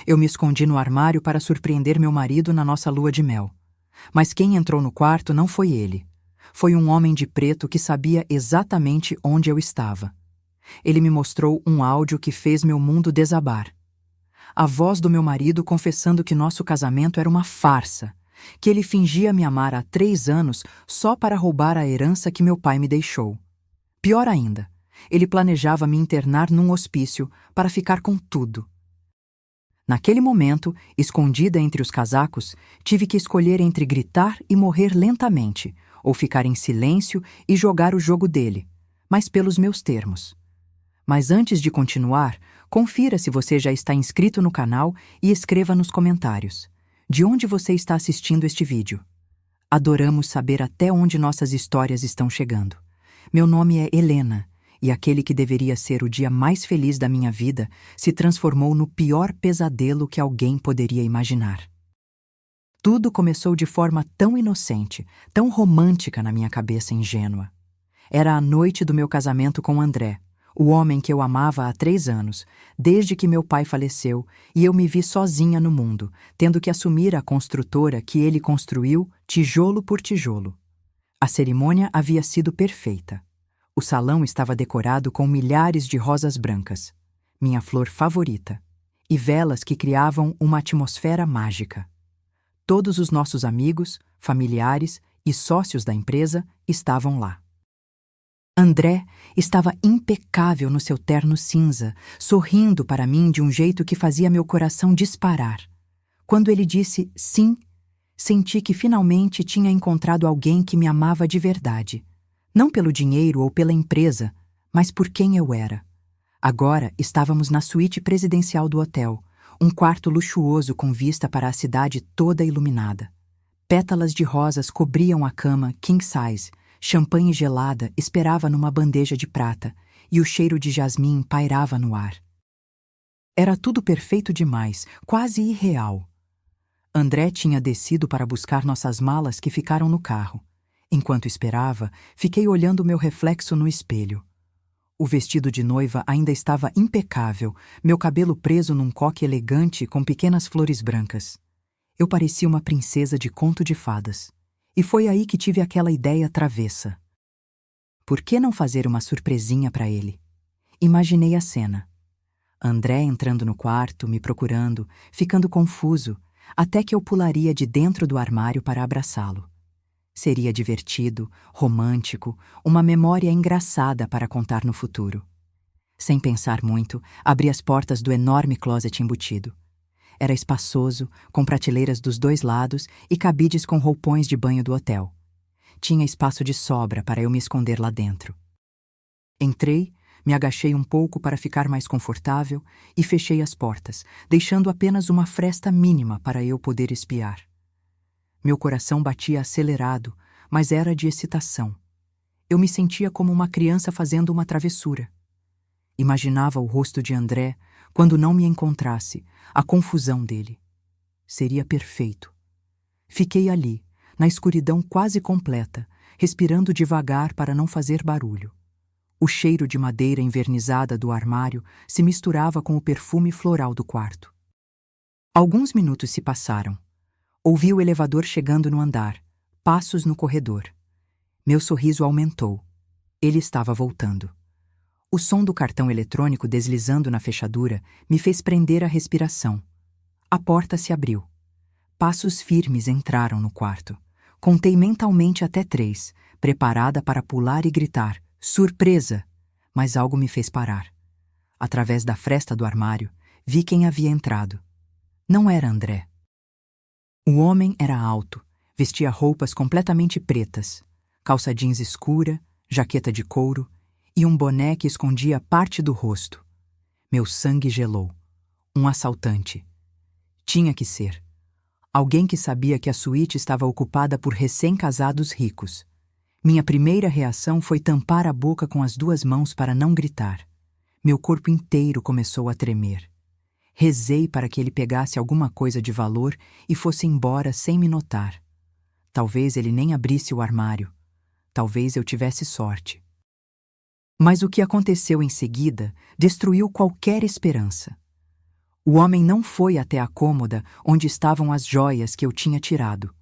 Eu me escondi no armário para surpreender meu marido na nossa lua de mel. Mas quem entrou no quarto não foi ele. Foi um homem de preto que sabia exatamente onde eu estava. Ele me mostrou um áudio que fez meu mundo desabar. A voz do meu marido confessando que nosso casamento era uma farsa, que ele fingia me amar há 3 anos só para roubar a herança que meu pai me deixou. Pior ainda, ele planejava me internar num hospício para ficar com tudo. Naquele momento, escondida entre os casacos, tive que escolher entre gritar e morrer lentamente, ou ficar em silêncio e jogar o jogo dele, mas pelos meus termos. Mas antes de continuar, confira se você já está inscrito no canal e escreva nos comentários. De onde você está assistindo este vídeo? Adoramos saber até onde nossas histórias estão chegando. Meu nome é Helena, e aquele que deveria ser o dia mais feliz da minha vida se transformou no pior pesadelo que alguém poderia imaginar. Tudo começou de forma tão inocente, tão romântica na minha cabeça ingênua. Era a noite do meu casamento com André, o homem que eu amava há 3 anos, desde que meu pai faleceu, e eu me vi sozinha no mundo, tendo que assumir a construtora que ele construiu tijolo por tijolo. A cerimônia havia sido perfeita. O salão estava decorado com milhares de rosas brancas, minha flor favorita, e velas que criavam uma atmosfera mágica. Todos os nossos amigos, familiares e sócios da empresa estavam lá. André estava impecável no seu terno cinza, sorrindo para mim de um jeito que fazia meu coração disparar. Quando ele disse sim, senti que finalmente tinha encontrado alguém que me amava de verdade. Não pelo dinheiro ou pela empresa, mas por quem eu era. Agora estávamos na suíte presidencial do hotel, um quarto luxuoso com vista para a cidade toda iluminada. Pétalas de rosas cobriam a cama king size, champanhe gelada esperava numa bandeja de prata e o cheiro de jasmim pairava no ar. Era tudo perfeito demais, quase irreal. André tinha descido para buscar nossas malas que ficaram no carro. Enquanto esperava, fiquei olhando meu reflexo no espelho. O vestido de noiva ainda estava impecável, meu cabelo preso num coque elegante com pequenas flores brancas. Eu parecia uma princesa de conto de fadas. E foi aí que tive aquela ideia travessa. Por que não fazer uma surpresinha para ele? Imaginei a cena. André entrando no quarto, me procurando, ficando confuso, até que eu pularia de dentro do armário para abraçá-lo. Seria divertido, romântico, uma memória engraçada para contar no futuro. Sem pensar muito, abri as portas do enorme closet embutido. Era espaçoso, com prateleiras dos 2 lados e cabides com roupões de banho do hotel. Tinha espaço de sobra para eu me esconder lá dentro. Entrei, me agachei um pouco para ficar mais confortável e fechei as portas, deixando apenas uma fresta mínima para eu poder espiar. Meu coração batia acelerado, mas era de excitação. Eu me sentia como uma criança fazendo uma travessura. Imaginava o rosto de André quando não me encontrasse, a confusão dele. Seria perfeito. Fiquei ali, na escuridão quase completa, respirando devagar para não fazer barulho. O cheiro de madeira envernizada do armário se misturava com o perfume floral do quarto. Alguns minutos se passaram. Ouvi o elevador chegando no andar, passos no corredor. Meu sorriso aumentou. Ele estava voltando. O som do cartão eletrônico deslizando na fechadura me fez prender a respiração. A porta se abriu. Passos firmes entraram no quarto. Contei mentalmente até 3, preparada para pular e gritar, surpresa! Mas algo me fez parar. Através da fresta do armário, vi quem havia entrado. Não era André. O homem era alto, vestia roupas completamente pretas, calça jeans escura, jaqueta de couro e um boné que escondia parte do rosto. Meu sangue gelou. Um assaltante. Tinha que ser. Alguém que sabia que a suíte estava ocupada por recém-casados ricos. Minha primeira reação foi tampar a boca com as 2 mãos para não gritar. Meu corpo inteiro começou a tremer. Rezei para que ele pegasse alguma coisa de valor e fosse embora sem me notar. Talvez ele nem abrisse o armário. Talvez eu tivesse sorte. Mas o que aconteceu em seguida destruiu qualquer esperança. O homem não foi até a cômoda onde estavam as joias que eu tinha tirado.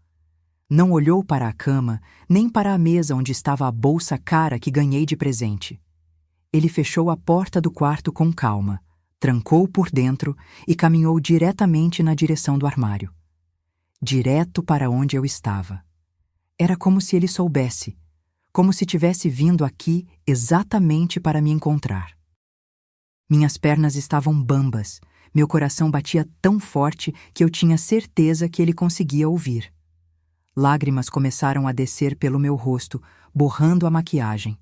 Não olhou para a cama, nem para a mesa onde estava a bolsa cara que ganhei de presente. Ele fechou a porta do quarto com calma, trancou por dentro e caminhou diretamente na direção do armário. Direto para onde eu estava. Era como se ele soubesse, como se tivesse vindo aqui exatamente para me encontrar. Minhas pernas estavam bambas, meu coração batia tão forte que eu tinha certeza que ele conseguia ouvir. Lágrimas começaram a descer pelo meu rosto, borrando a maquiagem.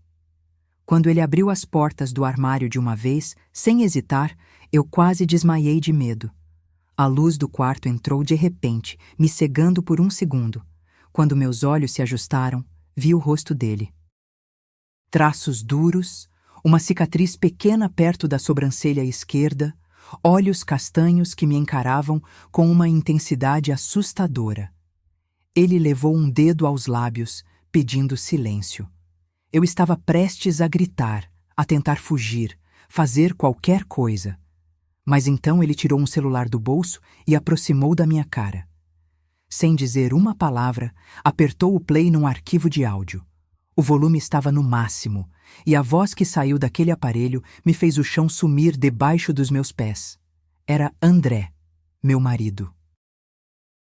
Quando ele abriu as portas do armário de uma vez, sem hesitar, eu quase desmaiei de medo. A luz do quarto entrou de repente, me cegando por um segundo. Quando meus olhos se ajustaram, vi o rosto dele. Traços duros, uma cicatriz pequena perto da sobrancelha esquerda, olhos castanhos que me encaravam com uma intensidade assustadora. Ele levou um dedo aos lábios, pedindo silêncio. Eu estava prestes a gritar, a tentar fugir, fazer qualquer coisa. Mas então ele tirou um celular do bolso e aproximou da minha cara. Sem dizer uma palavra, apertou o play num arquivo de áudio. O volume estava no máximo, e a voz que saiu daquele aparelho me fez o chão sumir debaixo dos meus pés. Era André, meu marido.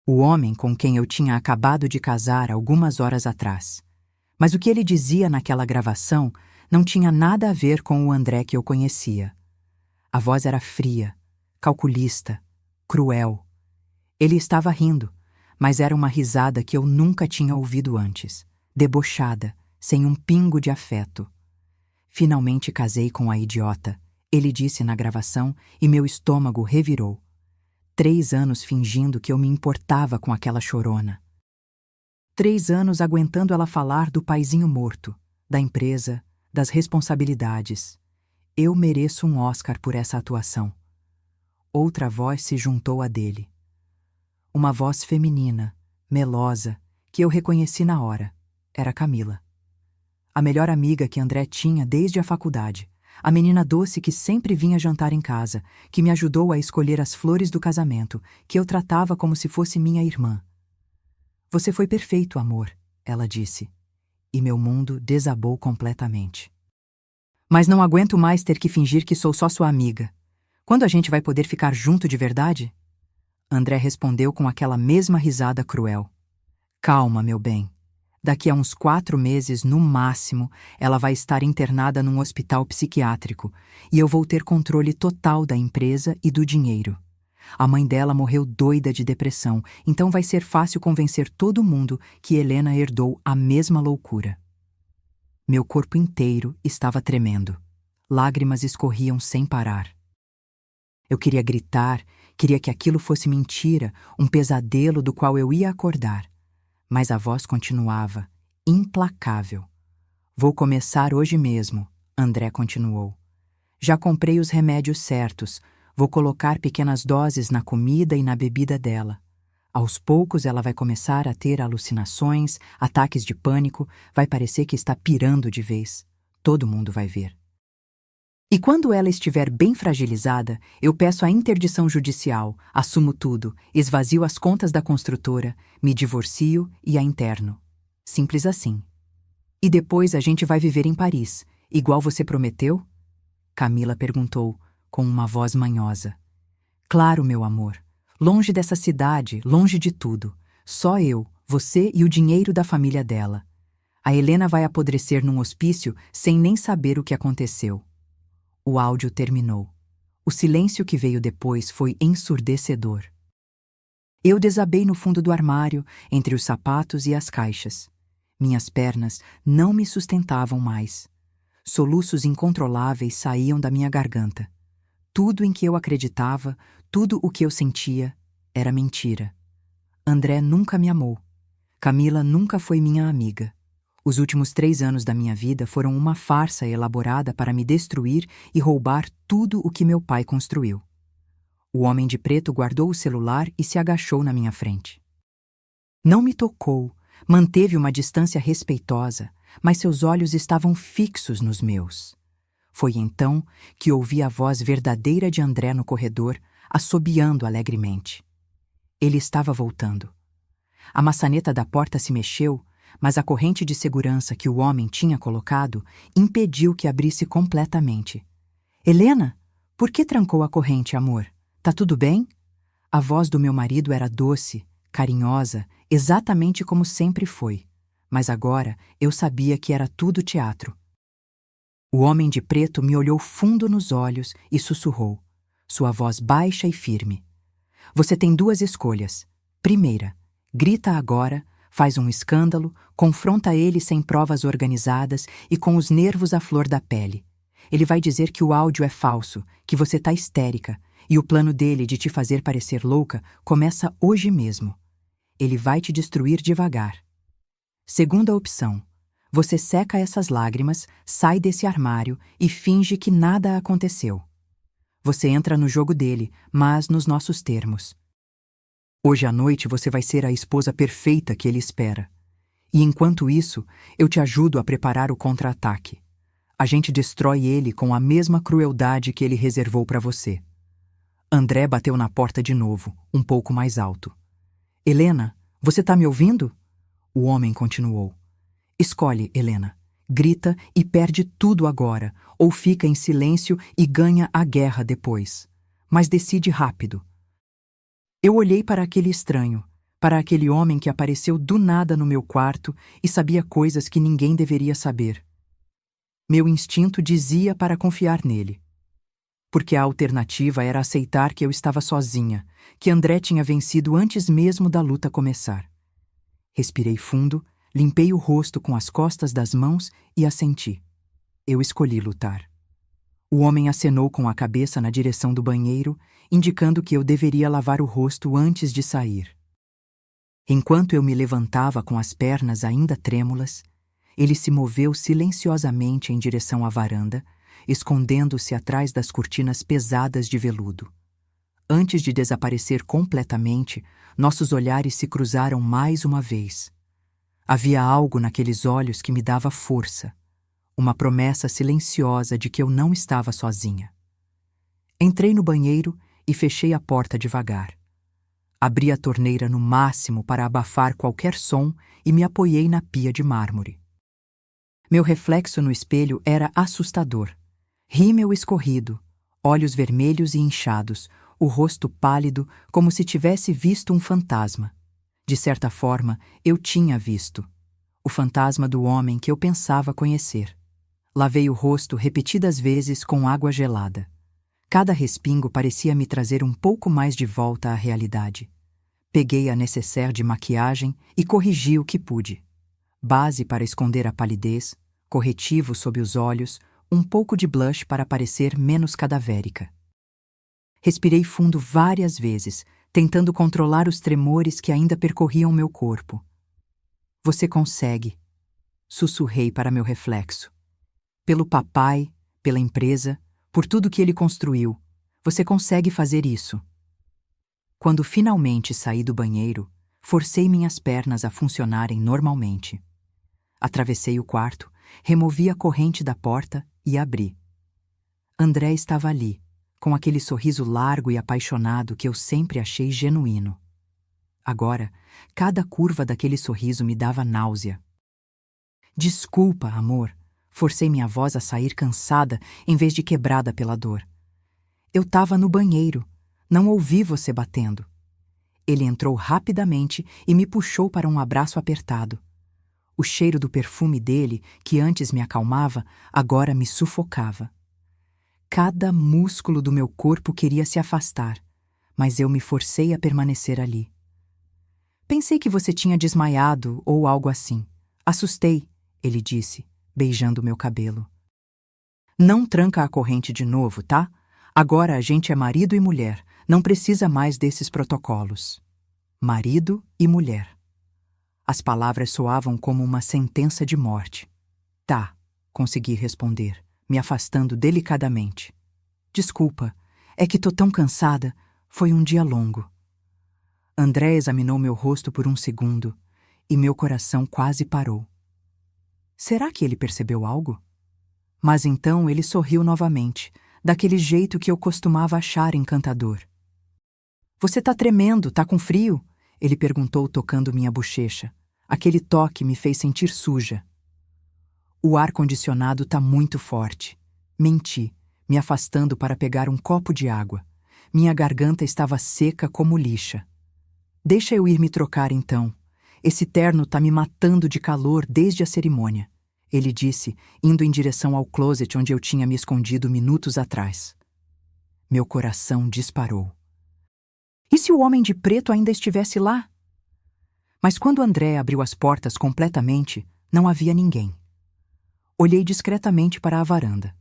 O homem com quem eu tinha acabado de casar algumas horas atrás. Mas o que ele dizia naquela gravação não tinha nada a ver com o André que eu conhecia. A voz era fria, calculista, cruel. Ele estava rindo, mas era uma risada que eu nunca tinha ouvido antes, debochada, sem um pingo de afeto. Finalmente casei com a idiota, ele disse na gravação, e meu estômago revirou. 3 anos fingindo que eu me importava com aquela chorona. 3 anos aguentando ela falar do paizinho morto, da empresa, das responsabilidades. Eu mereço um Oscar por essa atuação. Outra voz se juntou à dele. Uma voz feminina, melosa, que eu reconheci na hora. Era Camila. A melhor amiga que André tinha desde a faculdade. A menina doce que sempre vinha jantar em casa, que me ajudou a escolher as flores do casamento, que eu tratava como se fosse minha irmã. Você foi perfeito, amor, ela disse. E meu mundo desabou completamente. Mas não aguento mais ter que fingir que sou só sua amiga. Quando a gente vai poder ficar junto de verdade? André respondeu com aquela mesma risada cruel. Calma, meu bem. Daqui a uns 4 meses, no máximo, ela vai estar internada num hospital psiquiátrico e eu vou ter controle total da empresa e do dinheiro. A mãe dela morreu doida de depressão, então vai ser fácil convencer todo mundo que Helena herdou a mesma loucura. Meu corpo inteiro estava tremendo. Lágrimas escorriam sem parar. Eu queria gritar, queria que aquilo fosse mentira, um pesadelo do qual eu ia acordar. Mas a voz continuava, implacável. Vou começar hoje mesmo, André continuou. Já comprei os remédios certos, vou colocar pequenas doses na comida e na bebida dela. Aos poucos ela vai começar a ter alucinações, ataques de pânico, vai parecer que está pirando de vez. Todo mundo vai ver. E quando ela estiver bem fragilizada, eu peço a interdição judicial, assumo tudo, esvazio as contas da construtora, me divorcio e a interno. Simples assim. E depois a gente vai viver em Paris, igual você prometeu? Camila perguntou, com uma voz manhosa. Claro, meu amor. Longe dessa cidade, longe de tudo. Só eu, você e o dinheiro da família dela. A Helena vai apodrecer num hospício sem nem saber o que aconteceu. O áudio terminou. O silêncio que veio depois foi ensurdecedor. Eu desabei no fundo do armário, entre os sapatos e as caixas. Minhas pernas não me sustentavam mais. Soluços incontroláveis saíam da minha garganta. Tudo em que eu acreditava, tudo o que eu sentia, era mentira. André nunca me amou. Camila nunca foi minha amiga. Os últimos 3 anos da minha vida foram uma farsa elaborada para me destruir e roubar tudo o que meu pai construiu. O homem de preto guardou o celular e se agachou na minha frente. Não me tocou, manteve uma distância respeitosa, mas seus olhos estavam fixos nos meus. Foi então que ouvi a voz verdadeira de André no corredor, assobiando alegremente. Ele estava voltando. A maçaneta da porta se mexeu, mas a corrente de segurança que o homem tinha colocado impediu que abrisse completamente. Helena, por que trancou a corrente, amor? Tá tudo bem? A voz do meu marido era doce, carinhosa, exatamente como sempre foi. Mas agora eu sabia que era tudo teatro. O homem de preto me olhou fundo nos olhos e sussurrou, sua voz baixa e firme. Você tem duas escolhas. Primeira, grita agora, faz um escândalo, confronta ele sem provas organizadas e com os nervos à flor da pele. Ele vai dizer que o áudio é falso, que você tá histérica, e o plano dele de te fazer parecer louca começa hoje mesmo. Ele vai te destruir devagar. Segunda opção, você seca essas lágrimas, sai desse armário e finge que nada aconteceu. Você entra no jogo dele, mas nos nossos termos. Hoje à noite você vai ser a esposa perfeita que ele espera. E enquanto isso, eu te ajudo a preparar o contra-ataque. A gente destrói ele com a mesma crueldade que ele reservou para você. André bateu na porta de novo, um pouco mais alto. Helena, você tá me ouvindo? O homem continuou. Escolhe, Helena. Grita e perde tudo agora, ou fica em silêncio e ganha a guerra depois. Mas decide rápido. Eu olhei para aquele estranho, para aquele homem que apareceu do nada no meu quarto e sabia coisas que ninguém deveria saber. Meu instinto dizia para confiar nele. Porque a alternativa era aceitar que eu estava sozinha, que André tinha vencido antes mesmo da luta começar. Respirei fundo, limpei o rosto com as costas das mãos e assenti. Eu escolhi lutar. O homem acenou com a cabeça na direção do banheiro, indicando que eu deveria lavar o rosto antes de sair. Enquanto eu me levantava com as pernas ainda trêmulas, ele se moveu silenciosamente em direção à varanda, escondendo-se atrás das cortinas pesadas de veludo. Antes de desaparecer completamente, nossos olhares se cruzaram mais uma vez. Havia algo naqueles olhos que me dava força, uma promessa silenciosa de que eu não estava sozinha. Entrei no banheiro e fechei a porta devagar. Abri a torneira no máximo para abafar qualquer som e me apoiei na pia de mármore. Meu reflexo no espelho era assustador. Rímel escorrido, olhos vermelhos e inchados, o rosto pálido como se tivesse visto um fantasma. De certa forma, eu tinha visto. O fantasma do homem que eu pensava conhecer. Lavei o rosto repetidas vezes com água gelada. Cada respingo parecia me trazer um pouco mais de volta à realidade. Peguei a nécessaire de maquiagem e corrigi o que pude. Base para esconder a palidez, corretivo sob os olhos, um pouco de blush para parecer menos cadavérica. Respirei fundo várias vezes, tentando controlar os tremores que ainda percorriam meu corpo. Você consegue, sussurrei para meu reflexo. Pelo papai, pela empresa, por tudo que ele construiu, você consegue fazer isso. Quando finalmente saí do banheiro, forcei minhas pernas a funcionarem normalmente. Atravessei o quarto, removi a corrente da porta e abri. André estava ali, com aquele sorriso largo e apaixonado que eu sempre achei genuíno. Agora, cada curva daquele sorriso me dava náusea. Desculpa, amor, forcei minha voz a sair cansada em vez de quebrada pela dor. Eu estava no banheiro, não ouvi você batendo. Ele entrou rapidamente e me puxou para um abraço apertado. O cheiro do perfume dele, que antes me acalmava, agora me sufocava. Cada músculo do meu corpo queria se afastar, mas eu me forcei a permanecer ali. Pensei que você tinha desmaiado ou algo assim. Assustei, ele disse, beijando meu cabelo. Não tranca a corrente de novo, tá? Agora a gente é marido e mulher, não precisa mais desses protocolos. Marido e mulher. As palavras soavam como uma sentença de morte. Tá, consegui responder, me afastando delicadamente. Desculpa, é que tô tão cansada, foi um dia longo. André examinou meu rosto por um segundo e meu coração quase parou. Será que ele percebeu algo? Mas então ele sorriu novamente, daquele jeito que eu costumava achar encantador. Você tá tremendo, tá com frio? Ele perguntou, tocando minha bochecha. Aquele toque me fez sentir suja. O ar-condicionado tá muito forte. Menti, me afastando para pegar um copo de água. Minha garganta estava seca como lixa. Deixa eu ir me trocar então. Esse terno tá me matando de calor desde a cerimônia, ele disse, indo em direção ao closet onde eu tinha me escondido minutos atrás. Meu coração disparou. E se o homem de preto ainda estivesse lá? Mas quando André abriu as portas completamente, não havia ninguém. Olhei discretamente para a varanda.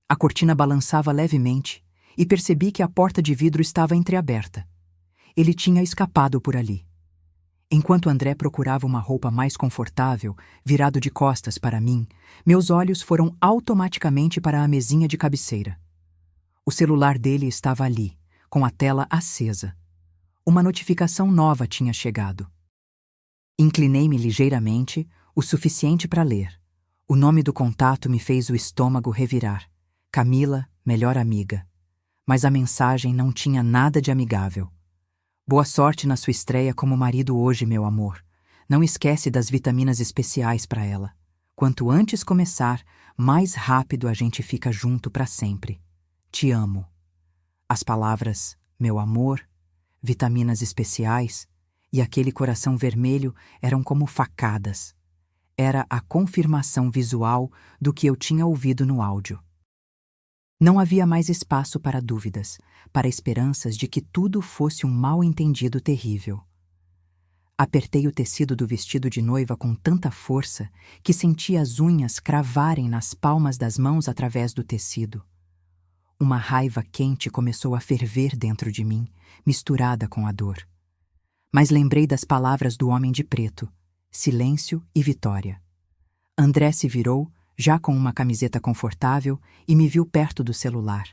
A cortina balançava levemente e percebi que a porta de vidro estava entreaberta. Ele tinha escapado por ali. Enquanto André procurava uma roupa mais confortável, virado de costas para mim, meus olhos foram automaticamente para a mesinha de cabeceira. O celular dele estava ali, com a tela acesa. Uma notificação nova tinha chegado. Inclinei-me ligeiramente, o suficiente para ler. O nome do contato me fez o estômago revirar. Camila, melhor amiga. Mas a mensagem não tinha nada de amigável. Boa sorte na sua estreia como marido hoje, meu amor. Não esquece das vitaminas especiais para ela. Quanto antes começar, mais rápido a gente fica junto para sempre. Te amo. As palavras meu amor, vitaminas especiais e aquele coração vermelho eram como facadas. Era a confirmação visual do que eu tinha ouvido no áudio. Não havia mais espaço para dúvidas, para esperanças de que tudo fosse um mal-entendido terrível. Apertei o tecido do vestido de noiva com tanta força que senti as unhas cravarem nas palmas das mãos através do tecido. Uma raiva quente começou a ferver dentro de mim, misturada com a dor. Mas lembrei das palavras do homem de preto, silêncio e vitória. André se virou, já com uma camiseta confortável, e me viu perto do celular.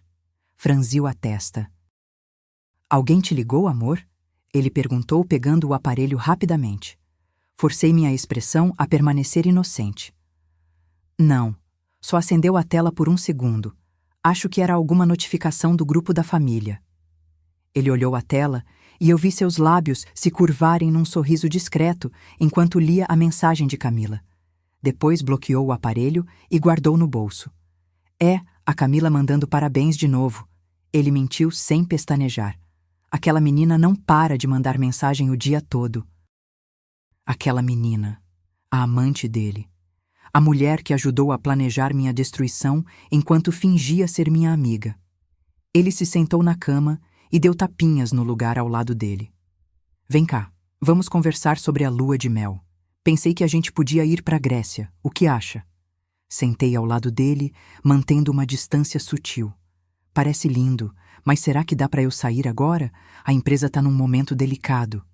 Franziu a testa. Alguém te ligou, amor? Ele perguntou, pegando o aparelho rapidamente. Forcei minha expressão a permanecer inocente. Não, só acendeu a tela por um segundo. Acho que era alguma notificação do grupo da família. Ele olhou a tela e eu vi seus lábios se curvarem num sorriso discreto enquanto lia a mensagem de Camila. Depois bloqueou o aparelho e guardou no bolso. A Camila mandando parabéns de novo. Ele mentiu sem pestanejar. Aquela menina não para de mandar mensagem o dia todo. Aquela menina, a amante dele. A mulher que ajudou a planejar minha destruição enquanto fingia ser minha amiga. Ele se sentou na cama e deu tapinhas no lugar ao lado dele. Vem cá, vamos conversar sobre a lua de mel. Pensei que a gente podia ir para a Grécia. O que acha? Sentei ao lado dele, mantendo uma distância sutil. Parece lindo, mas será que dá para eu sair agora? A empresa está num momento delicado.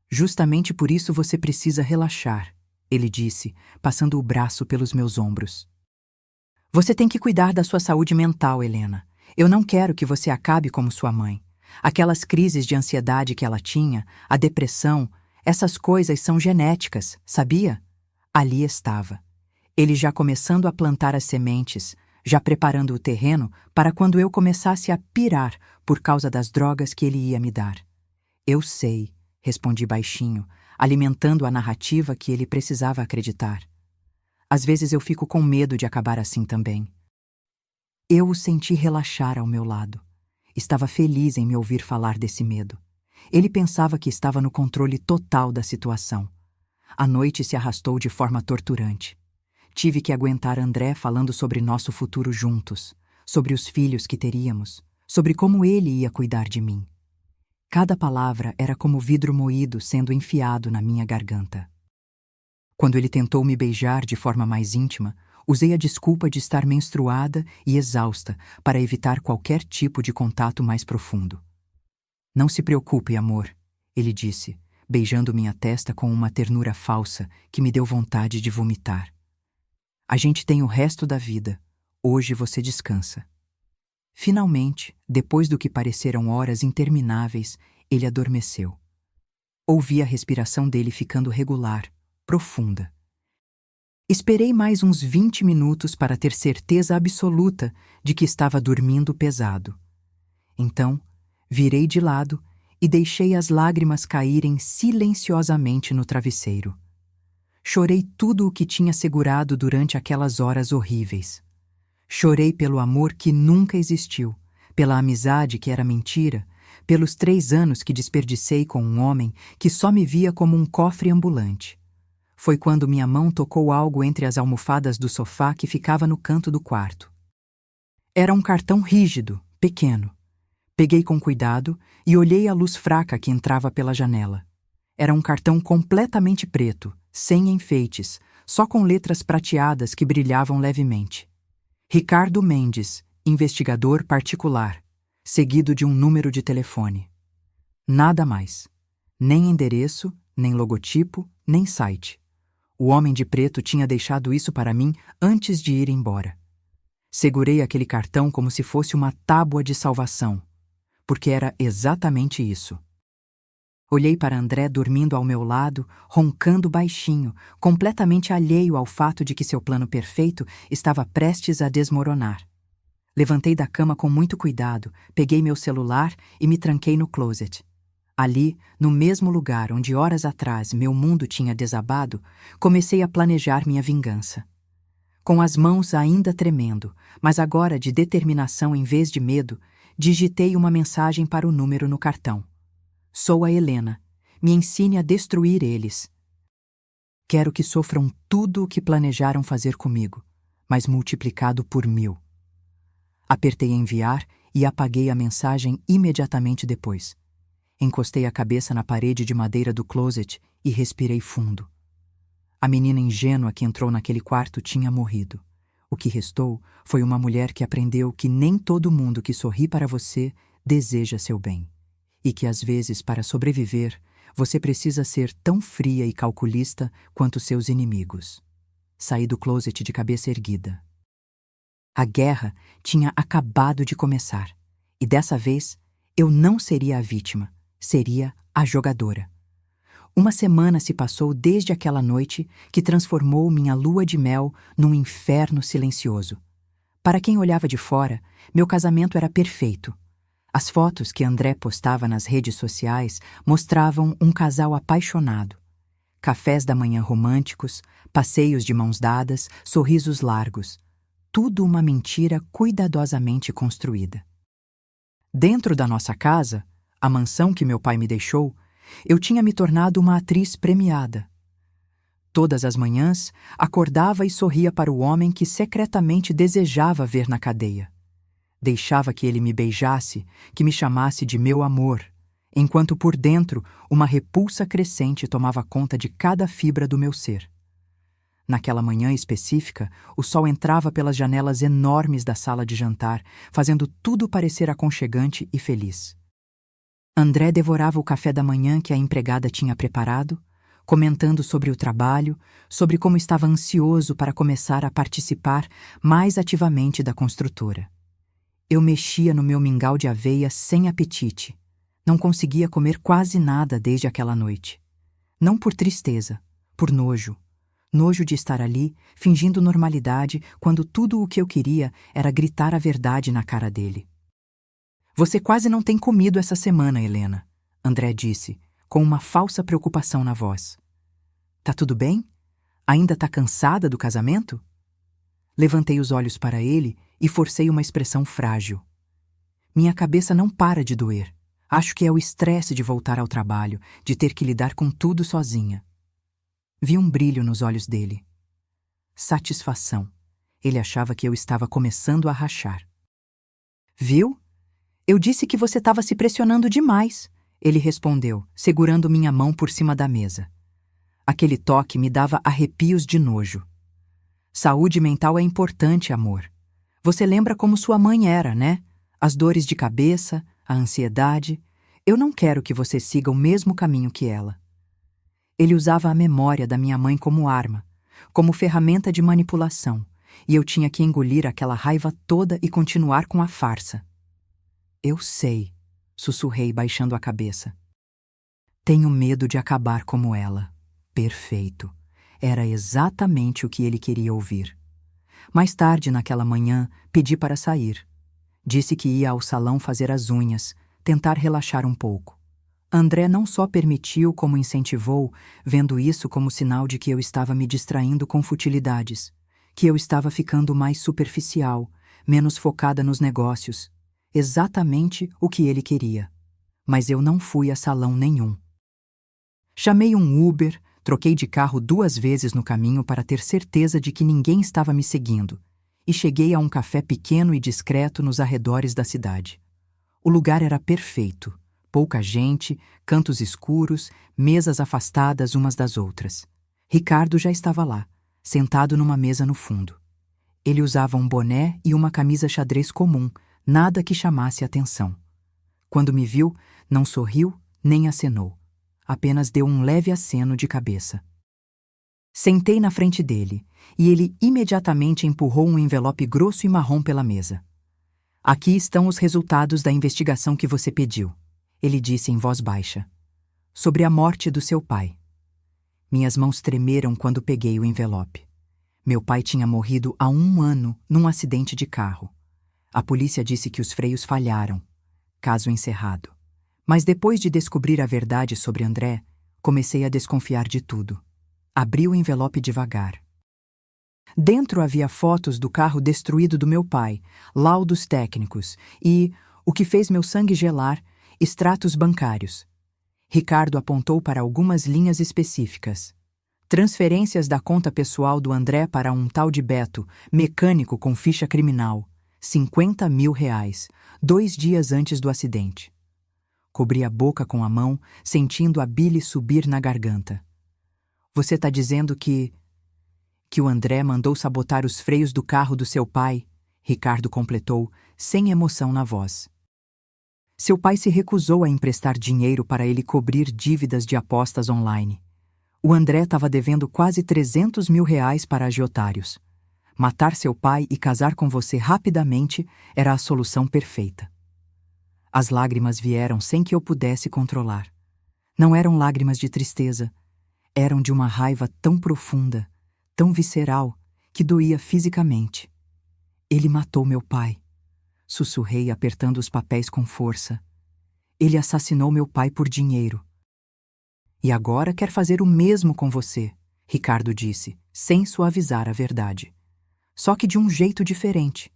Justamente por isso você precisa relaxar, ele disse, passando o braço pelos meus ombros. Você tem que cuidar da sua saúde mental, Helena. Eu não quero que você acabe como sua mãe. Aquelas crises de ansiedade que ela tinha, a depressão, essas coisas são genéticas, sabia? Ali estava. Ele já começando a plantar as sementes, já preparando o terreno para quando eu começasse a pirar por causa das drogas que ele ia me dar. Eu sei, respondi baixinho, alimentando a narrativa que ele precisava acreditar. Às vezes eu fico com medo de acabar assim também. Eu o senti relaxar ao meu lado. Estava feliz em me ouvir falar desse medo. Ele pensava que estava no controle total da situação. A noite se arrastou de forma torturante. Tive que aguentar André falando sobre nosso futuro juntos, sobre os filhos que teríamos, sobre como ele ia cuidar de mim. Cada palavra era como vidro moído sendo enfiado na minha garganta. Quando ele tentou me beijar de forma mais íntima, usei a desculpa de estar menstruada e exausta para evitar qualquer tipo de contato mais profundo. Não se preocupe, amor, ele disse, beijando minha testa com uma ternura falsa que me deu vontade de vomitar. A gente tem o resto da vida. Hoje você descansa. Finalmente, depois do que pareceram horas intermináveis, ele adormeceu. Ouvi a respiração dele ficando regular, profunda. Esperei mais uns 20 minutos para ter certeza absoluta de que estava dormindo pesado. Então, virei de lado e deixei as lágrimas caírem silenciosamente no travesseiro. Chorei tudo o que tinha segurado durante aquelas horas horríveis. Chorei pelo amor que nunca existiu, pela amizade que era mentira, pelos 3 anos que desperdicei com um homem que só me via como um cofre ambulante. Foi quando minha mão tocou algo entre as almofadas do sofá que ficava no canto do quarto. Era um cartão rígido, pequeno. Peguei com cuidado e olhei a luz fraca que entrava pela janela. Era um cartão completamente preto, sem enfeites, só com letras prateadas que brilhavam levemente. Ricardo Mendes, investigador particular, seguido de um número de telefone. Nada mais. Nem endereço, nem logotipo, nem site. O homem de preto tinha deixado isso para mim antes de ir embora. Segurei aquele cartão como se fosse uma tábua de salvação, porque era exatamente isso. Olhei para André dormindo ao meu lado, roncando baixinho, completamente alheio ao fato de que seu plano perfeito estava prestes a desmoronar. Levantei da cama com muito cuidado, peguei meu celular e me tranquei no closet. Ali, no mesmo lugar onde horas atrás meu mundo tinha desabado, comecei a planejar minha vingança. Com as mãos ainda tremendo, mas agora de determinação em vez de medo, digitei uma mensagem para o número no cartão. Sou a Helena. Me ensine a destruir eles. Quero que sofram tudo o que planejaram fazer comigo, mas multiplicado por 1000. Apertei enviar e apaguei a mensagem imediatamente depois. Encostei a cabeça na parede de madeira do closet e respirei fundo. A menina ingênua que entrou naquele quarto tinha morrido. O que restou foi uma mulher que aprendeu que nem todo mundo que sorri para você deseja seu bem. E que às vezes, para sobreviver, você precisa ser tão fria e calculista quanto seus inimigos. Saí do closet de cabeça erguida. A guerra tinha acabado de começar, e dessa vez eu não seria a vítima, seria a jogadora. Uma semana se passou desde aquela noite que transformou minha lua de mel num inferno silencioso. Para quem olhava de fora, meu casamento era perfeito. As fotos que André postava nas redes sociais mostravam um casal apaixonado. Cafés da manhã românticos, passeios de mãos dadas, sorrisos largos. Tudo uma mentira cuidadosamente construída. Dentro da nossa casa, a mansão que meu pai me deixou, eu tinha me tornado uma atriz premiada. Todas as manhãs, acordava e sorria para o homem que secretamente desejava ver na cadeia. Deixava que ele me beijasse, que me chamasse de meu amor, enquanto por dentro uma repulsa crescente tomava conta de cada fibra do meu ser. Naquela manhã específica, o sol entrava pelas janelas enormes da sala de jantar, fazendo tudo parecer aconchegante e feliz. André devorava o café da manhã que a empregada tinha preparado, comentando sobre o trabalho, sobre como estava ansioso para começar a participar mais ativamente da construtora. Eu mexia no meu mingau de aveia sem apetite. Não conseguia comer quase nada desde aquela noite. Não por tristeza, por nojo. Nojo de estar ali, fingindo normalidade, quando tudo o que eu queria era gritar a verdade na cara dele. Você quase não tem comido essa semana, Helena, André disse, com uma falsa preocupação na voz. Tá tudo bem? Ainda tá cansada do casamento? Levantei os olhos para ele e forcei uma expressão frágil. Minha cabeça não para de doer. Acho que é o estresse de voltar ao trabalho, de ter que lidar com tudo sozinha. Vi um brilho nos olhos dele. Satisfação. Ele achava que eu estava começando a rachar. Viu? Eu disse que você estava se pressionando demais, ele respondeu, segurando minha mão por cima da mesa. Aquele toque me dava arrepios de nojo. Saúde mental é importante, amor. Você lembra como sua mãe era, né? As dores de cabeça, a ansiedade. Eu não quero que você siga o mesmo caminho que ela. Ele usava a memória da minha mãe como arma, como ferramenta de manipulação, e eu tinha que engolir aquela raiva toda e continuar com a farsa. Eu sei, sussurrei baixando a cabeça. Tenho medo de acabar como ela. Perfeito. Era exatamente o que ele queria ouvir. Mais tarde, naquela manhã, pedi para sair. Disse que ia ao salão fazer as unhas, tentar relaxar um pouco. André não só permitiu, como incentivou, vendo isso como sinal de que eu estava me distraindo com futilidades, que eu estava ficando mais superficial, menos focada nos negócios, exatamente o que ele queria. Mas eu não fui a salão nenhum. Chamei um Uber, troquei de carro 2 vezes no caminho para ter certeza de que ninguém estava me seguindo, e cheguei a um café pequeno e discreto nos arredores da cidade. O lugar era perfeito. Pouca gente, cantos escuros, mesas afastadas umas das outras. Ricardo já estava lá, sentado numa mesa no fundo. Ele usava um boné e uma camisa xadrez comum, nada que chamasse atenção. Quando me viu, não sorriu nem acenou. Apenas deu um leve aceno de cabeça. Sentei na frente dele, e ele imediatamente empurrou um envelope grosso e marrom pela mesa. Aqui estão os resultados da investigação que você pediu, ele disse em voz baixa. Sobre a morte do seu pai. Minhas mãos tremeram quando peguei o envelope. Meu pai tinha morrido há 1 ano num acidente de carro. A polícia disse que os freios falharam. Caso encerrado. Mas depois de descobrir a verdade sobre André, comecei a desconfiar de tudo. Abri o envelope devagar. Dentro havia fotos do carro destruído do meu pai, laudos técnicos e, o que fez meu sangue gelar, extratos bancários. Ricardo apontou para algumas linhas específicas. Transferências da conta pessoal do André para um tal de Beto, mecânico com ficha criminal. R$50 mil, 2 dias antes do acidente. Cobri a boca com a mão, sentindo a bile subir na garganta. Você está dizendo que o André mandou sabotar os freios do carro do seu pai? Ricardo completou, sem emoção na voz. Seu pai se recusou a emprestar dinheiro para ele cobrir dívidas de apostas online. O André estava devendo quase R$300 mil para agiotários. Matar seu pai e casar com você rapidamente era a solução perfeita. As lágrimas vieram sem que eu pudesse controlar. Não eram lágrimas de tristeza. Eram de uma raiva tão profunda, tão visceral, que doía fisicamente. Ele matou meu pai. Sussurrei, apertando os papéis com força. Ele assassinou meu pai por dinheiro. E agora quer fazer o mesmo com você, Ricardo disse, sem suavizar a verdade. Só que de um jeito diferente.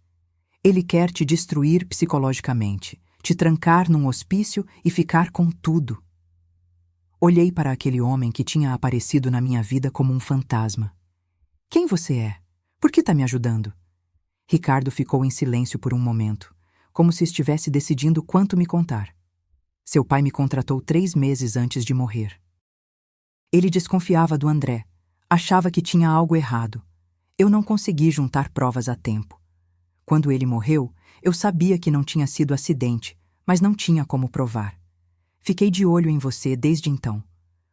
Ele quer te destruir psicologicamente, te trancar num hospício e ficar com tudo. Olhei para aquele homem que tinha aparecido na minha vida como um fantasma. Quem você é? Por que está me ajudando? Ricardo ficou em silêncio por um momento, como se estivesse decidindo quanto me contar. Seu pai me contratou 3 meses antes de morrer. Ele desconfiava do André, achava que tinha algo errado. Eu não consegui juntar provas a tempo. Quando ele morreu, eu sabia que não tinha sido acidente, mas não tinha como provar. Fiquei de olho em você desde então.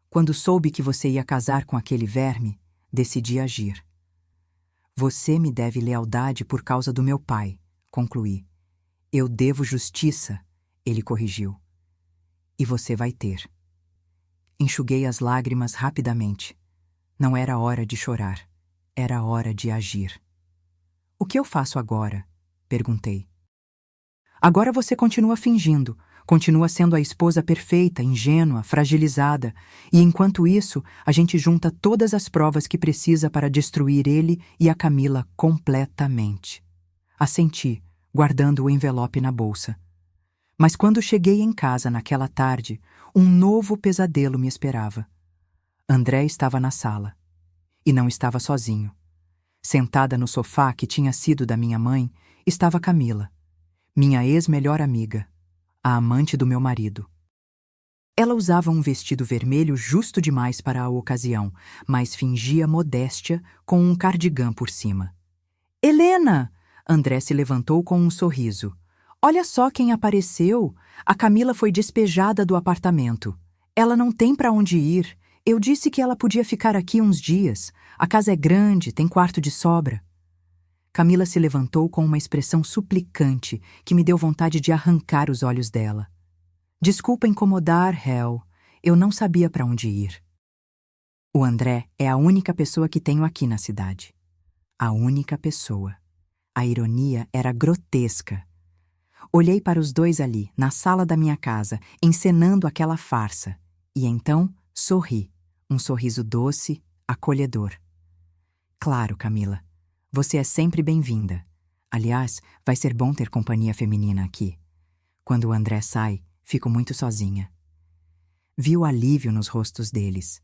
Quando soube que você ia casar com aquele verme, decidi agir. Você me deve lealdade por causa do meu pai, concluí. Eu devo justiça, ele corrigiu. E você vai ter. Enxuguei as lágrimas rapidamente. Não era hora de chorar. Era hora de agir. O que eu faço agora? Perguntei. Agora você continua fingindo, continua sendo a esposa perfeita, ingênua, fragilizada, e enquanto isso, a gente junta todas as provas que precisa para destruir ele e a Camila completamente. Assenti, guardando o envelope na bolsa. Mas quando cheguei em casa naquela tarde, um novo pesadelo me esperava. André estava na sala. E não estava sozinho. Sentada no sofá que tinha sido da minha mãe, estava Camila, minha ex-melhor amiga, a amante do meu marido. Ela usava um vestido vermelho justo demais para a ocasião, mas fingia modéstia com um cardigã por cima. Helena! André se levantou com um sorriso. Olha só quem apareceu! A Camila foi despejada do apartamento. Ela não tem para onde ir. Eu disse que ela podia ficar aqui uns dias. A casa é grande, tem quarto de sobra. Camila se levantou com uma expressão suplicante que me deu vontade de arrancar os olhos dela. Desculpa incomodar, Hel. Eu não sabia para onde ir. O André é a única pessoa que tenho aqui na cidade. A única pessoa. A ironia era grotesca. Olhei para os dois ali, na sala da minha casa, encenando aquela farsa. E então sorri, um sorriso doce, acolhedor. Claro, Camila. Você é sempre bem-vinda. Aliás, vai ser bom ter companhia feminina aqui. Quando o André sai, fico muito sozinha. Vi o alívio nos rostos deles.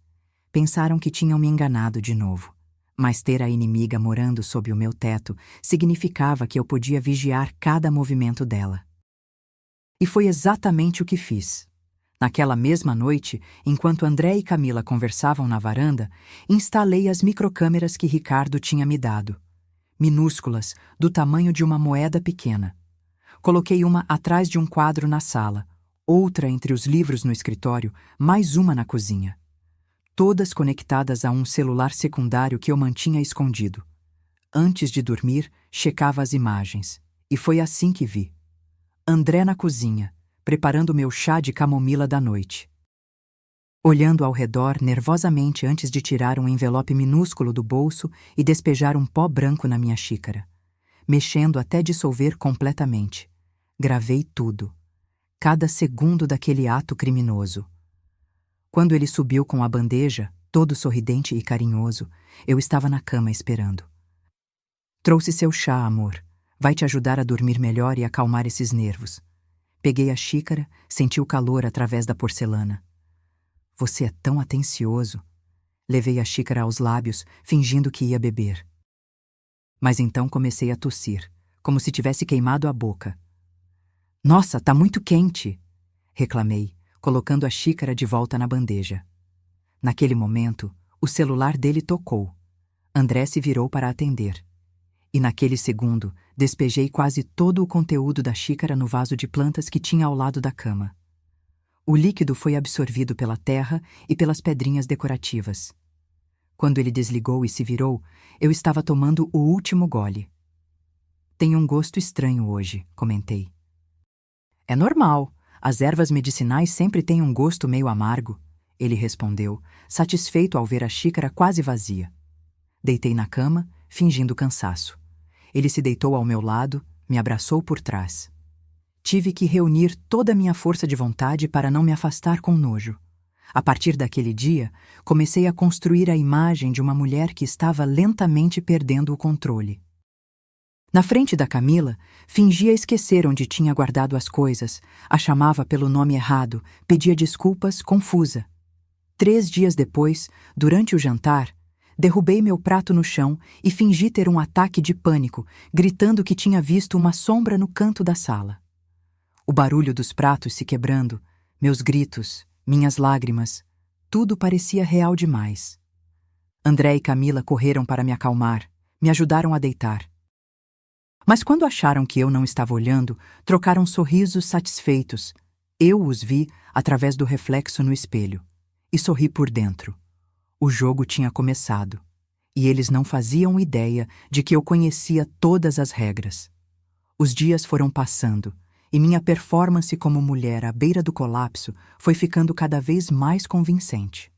Pensaram que tinham me enganado de novo. Mas ter a inimiga morando sob o meu teto significava que eu podia vigiar cada movimento dela. E foi exatamente o que fiz. Naquela mesma noite, enquanto André e Camila conversavam na varanda, instalei as microcâmeras que Ricardo tinha me dado. Minúsculas, do tamanho de uma moeda pequena. Coloquei uma atrás de um quadro na sala, outra entre os livros no escritório, mais uma na cozinha. Todas conectadas a um celular secundário que eu mantinha escondido. Antes de dormir, checava as imagens. E foi assim que vi. André na cozinha, preparando meu chá de camomila da noite. Olhando ao redor nervosamente antes de tirar um envelope minúsculo do bolso e despejar um pó branco na minha xícara. Mexendo até dissolver completamente. Gravei tudo. Cada segundo daquele ato criminoso. Quando ele subiu com a bandeja, todo sorridente e carinhoso, eu estava na cama esperando. Trouxe seu chá, amor. Vai te ajudar a dormir melhor e acalmar esses nervos. Peguei a xícara, senti o calor através da porcelana. Você é tão atencioso. Levei a xícara aos lábios, fingindo que ia beber. Mas então comecei a tossir, como se tivesse queimado a boca. Nossa, tá muito quente! Reclamei, colocando a xícara de volta na bandeja. Naquele momento, o celular dele tocou. André se virou para atender. E naquele segundo, despejei quase todo o conteúdo da xícara no vaso de plantas que tinha ao lado da cama. O líquido foi absorvido pela terra e pelas pedrinhas decorativas. Quando ele desligou e se virou, eu estava tomando o último gole. Tem um gosto estranho hoje, comentei. É normal. As ervas medicinais sempre têm um gosto meio amargo, ele respondeu, satisfeito ao ver a xícara quase vazia. Deitei na cama, fingindo cansaço. Ele se deitou ao meu lado, me abraçou por trás. Tive que reunir toda a minha força de vontade para não me afastar com nojo. A partir daquele dia, comecei a construir a imagem de uma mulher que estava lentamente perdendo o controle. Na frente da Camila, fingia esquecer onde tinha guardado as coisas, a chamava pelo nome errado, pedia desculpas, confusa. 3 dias depois, durante o jantar, derrubei meu prato no chão e fingi ter um ataque de pânico, gritando que tinha visto uma sombra no canto da sala. O barulho dos pratos se quebrando, meus gritos, minhas lágrimas, tudo parecia real demais. André e Camila correram para me acalmar, me ajudaram a deitar. Mas quando acharam que eu não estava olhando, trocaram sorrisos satisfeitos. Eu os vi através do reflexo no espelho e sorri por dentro. O jogo tinha começado, e eles não faziam ideia de que eu conhecia todas as regras. Os dias foram passando, e minha performance como mulher à beira do colapso foi ficando cada vez mais convincente.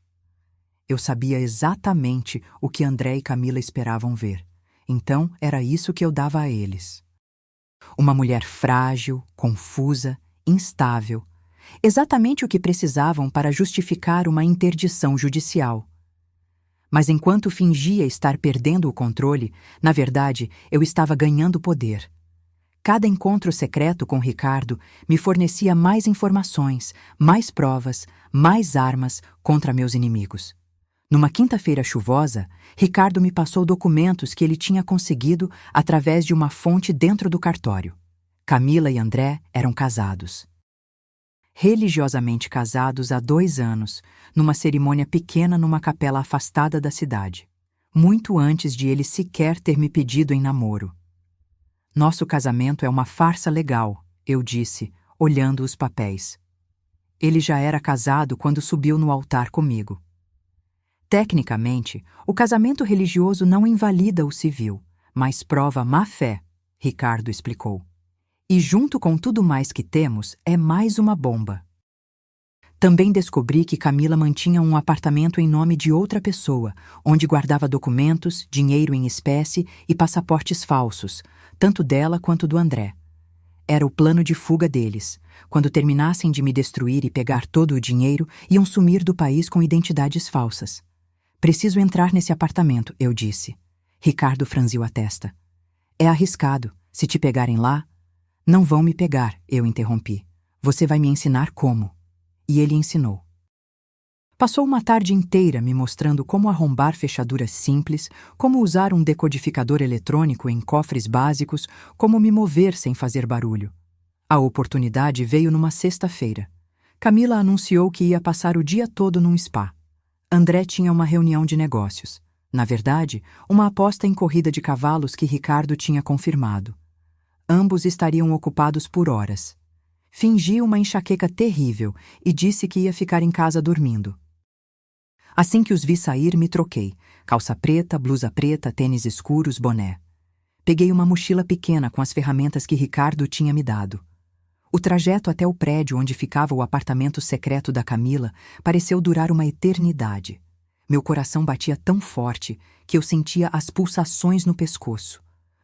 Eu sabia exatamente o que André e Camila esperavam ver, então era isso que eu dava a eles. Uma mulher frágil, confusa, instável, exatamente o que precisavam para justificar uma interdição judicial. Mas enquanto fingia estar perdendo o controle, na verdade, eu estava ganhando poder. Cada encontro secreto com Ricardo me fornecia mais informações, mais provas, mais armas contra meus inimigos. Numa quinta-feira chuvosa, Ricardo me passou documentos que ele tinha conseguido através de uma fonte dentro do cartório. Camila e André eram casados. Religiosamente casados há 2 anos, numa cerimônia pequena numa capela afastada da cidade, muito antes de ele sequer ter me pedido em namoro. Nosso casamento é uma farsa legal, eu disse, olhando os papéis. Ele já era casado quando subiu no altar comigo. Tecnicamente, o casamento religioso não invalida o civil, mas prova má-fé, Ricardo explicou. E junto com tudo mais que temos, é mais uma bomba. Também descobri que Camila mantinha um apartamento em nome de outra pessoa, onde guardava documentos, dinheiro em espécie e passaportes falsos, tanto dela quanto do André. Era o plano de fuga deles. Quando terminassem de me destruir e pegar todo o dinheiro, iam sumir do país com identidades falsas. Preciso entrar nesse apartamento, eu disse. Ricardo franziu a testa. É arriscado. Se te pegarem lá... Não vão me pegar, eu interrompi. Você vai me ensinar como. E ele ensinou. Passou uma tarde inteira me mostrando como arrombar fechaduras simples, como usar um decodificador eletrônico em cofres básicos, como me mover sem fazer barulho. A oportunidade veio numa sexta-feira. Camila anunciou que ia passar o dia todo num spa. André tinha uma reunião de negócios. Na verdade, uma aposta em corrida de cavalos que Ricardo tinha confirmado. Ambos estariam ocupados por horas. Fingi uma enxaqueca terrível e disse que ia ficar em casa dormindo. Assim que os vi sair, me troquei. Calça preta, blusa preta, tênis escuros, boné. Peguei uma mochila pequena com as ferramentas que Ricardo tinha me dado. O trajeto até o prédio onde ficava o apartamento secreto da Camila pareceu durar uma eternidade. Meu coração batia tão forte que eu sentia as pulsações no pescoço.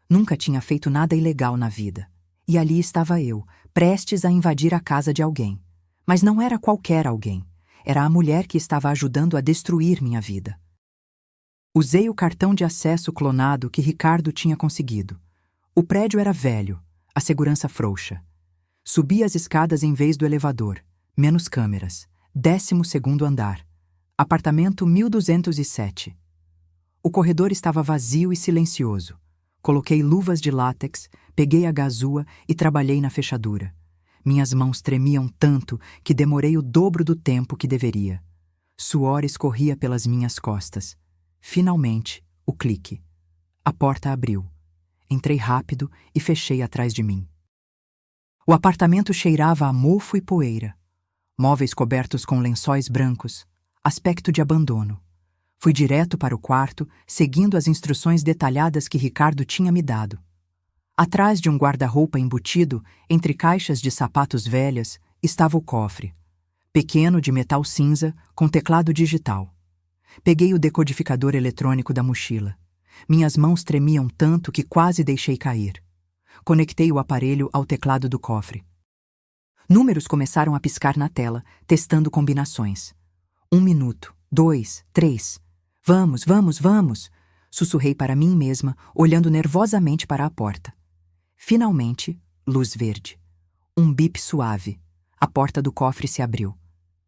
Nunca tinha feito nada ilegal na vida. E ali estava eu, prestes a invadir a casa de alguém. Mas não era qualquer alguém. Era a mulher que estava ajudando a destruir minha vida. Usei o cartão de acesso clonado que Ricardo tinha conseguido. O prédio era velho, a segurança frouxa. Subi as escadas em vez do elevador. Menos câmeras. 12º andar. Apartamento 1207. O corredor estava vazio e silencioso. Coloquei luvas de látex, peguei a gazua e trabalhei na fechadura. Minhas mãos tremiam tanto que demorei o dobro do tempo que deveria. Suor escorria pelas minhas costas. Finalmente, o clique. A porta abriu. Entrei rápido e fechei atrás de mim. O apartamento cheirava a mofo e poeira. Móveis cobertos com lençóis brancos. Aspecto de abandono. Fui direto para o quarto, seguindo as instruções detalhadas que Ricardo tinha me dado. Atrás de um guarda-roupa embutido, entre caixas de sapatos velhas, estava o cofre. Pequeno, de metal cinza, com teclado digital. Peguei o decodificador eletrônico da mochila. Minhas mãos tremiam tanto que quase deixei cair. Conectei o aparelho ao teclado do cofre. Números começaram a piscar na tela, testando combinações. 1 minuto, 2, 3. Vamos, vamos, vamos! Sussurrei para mim mesma, olhando nervosamente para a porta. Finalmente, luz verde. Um bip suave. A porta do cofre se abriu.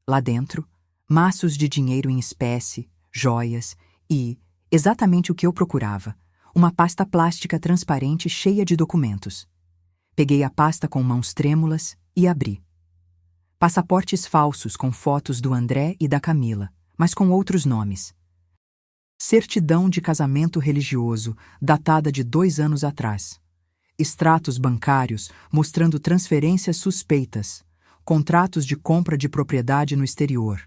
Lá dentro, maços de dinheiro em espécie, joias e, exatamente o que eu procurava, uma pasta plástica transparente cheia de documentos. Peguei a pasta com mãos trêmulas e abri. Passaportes falsos com fotos do André e da Camila, mas com outros nomes. Certidão de casamento religioso, datada de 2 anos atrás. Extratos bancários mostrando transferências suspeitas. Contratos de compra de propriedade no exterior.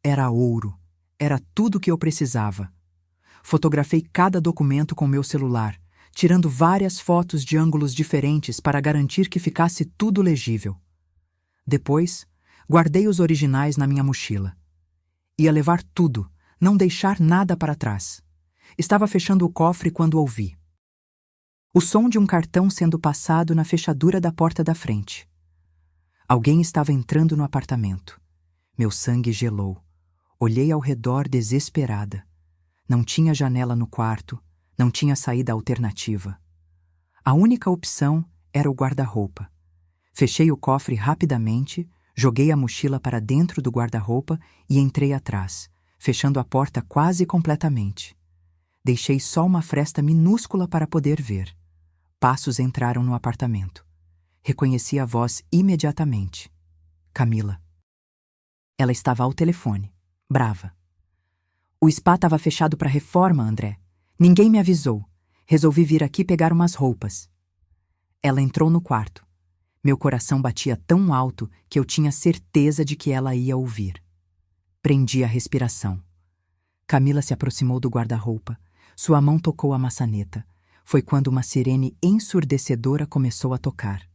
Era ouro. Era tudo o que eu precisava. Fotografei cada documento com meu celular, tirando várias fotos de ângulos diferentes para garantir que ficasse tudo legível. Depois, guardei os originais na minha mochila. Ia levar tudo, não deixar nada para trás. Estava fechando o cofre quando ouvi o som de um cartão sendo passado na fechadura da porta da frente. Alguém estava entrando no apartamento. Meu sangue gelou. Olhei ao redor desesperada. Não tinha janela no quarto, não tinha saída alternativa. A única opção era o guarda-roupa. Fechei o cofre rapidamente, joguei a mochila para dentro do guarda-roupa e entrei atrás, fechando a porta quase completamente. Deixei só uma fresta minúscula para poder ver. Passos entraram no apartamento. Reconheci a voz imediatamente. Camila. Ela estava ao telefone, brava. O spa estava fechado para reforma, André. Ninguém me avisou. Resolvi vir aqui pegar umas roupas. Ela entrou no quarto. Meu coração batia tão alto que eu tinha certeza de que ela ia ouvir. Prendi a respiração. Camila se aproximou do guarda-roupa. Sua mão tocou a maçaneta. Foi quando uma sirene ensurdecedora começou a tocar.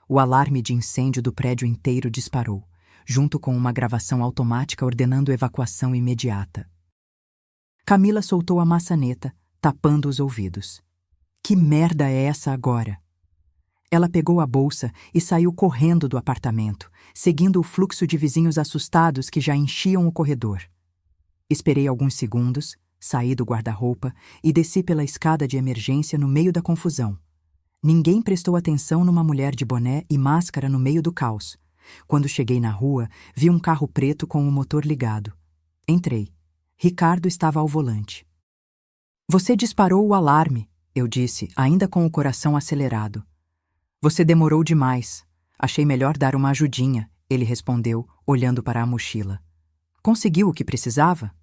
O alarme de incêndio do prédio inteiro disparou, junto com uma gravação automática ordenando evacuação imediata. Camila soltou a maçaneta, tapando os ouvidos. Que merda é essa agora? Ela pegou a bolsa e saiu correndo do apartamento, seguindo o fluxo de vizinhos assustados que já enchiam o corredor. Esperei alguns segundos, saí do guarda-roupa e desci pela escada de emergência no meio da confusão. Ninguém prestou atenção numa mulher de boné e máscara no meio do caos. Quando cheguei na rua, vi um carro preto com o motor ligado. Entrei. Ricardo estava ao volante. Você disparou o alarme, eu disse, ainda com o coração acelerado. Você demorou demais. Achei melhor dar uma ajudinha, ele respondeu, olhando para a mochila. Conseguiu o que precisava?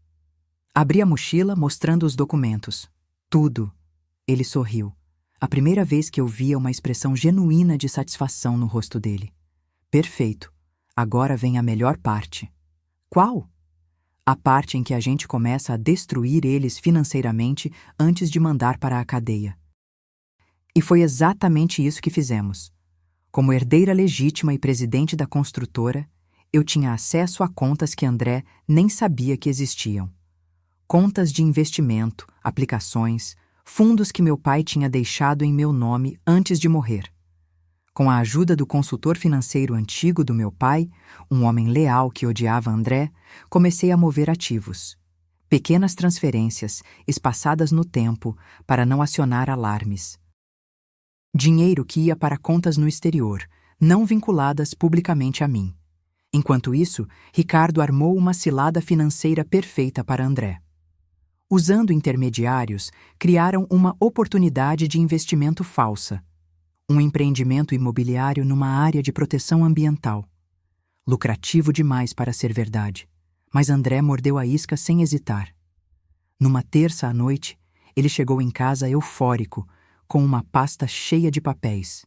Abri a mochila, mostrando os documentos. Tudo. Ele sorriu. A primeira vez que eu via uma expressão genuína de satisfação no rosto dele. Perfeito. Agora vem a melhor parte. Qual? A parte em que a gente começa a destruir eles financeiramente antes de mandar para a cadeia. E foi exatamente isso que fizemos. Como herdeira legítima e presidente da construtora, eu tinha acesso a contas que André nem sabia que existiam. Contas de investimento, aplicações, fundos que meu pai tinha deixado em meu nome antes de morrer. Com a ajuda do consultor financeiro antigo do meu pai, um homem leal que odiava André, comecei a mover ativos. Pequenas transferências, espaçadas no tempo, para não acionar alarmes. Dinheiro que ia para contas no exterior, não vinculadas publicamente a mim. Enquanto isso, Ricardo armou uma cilada financeira perfeita para André. Usando intermediários, criaram uma oportunidade de investimento falsa. Um empreendimento imobiliário numa área de proteção ambiental. Lucrativo demais para ser verdade, mas André mordeu a isca sem hesitar. Numa terça à noite, ele chegou em casa eufórico, com uma pasta cheia de papéis.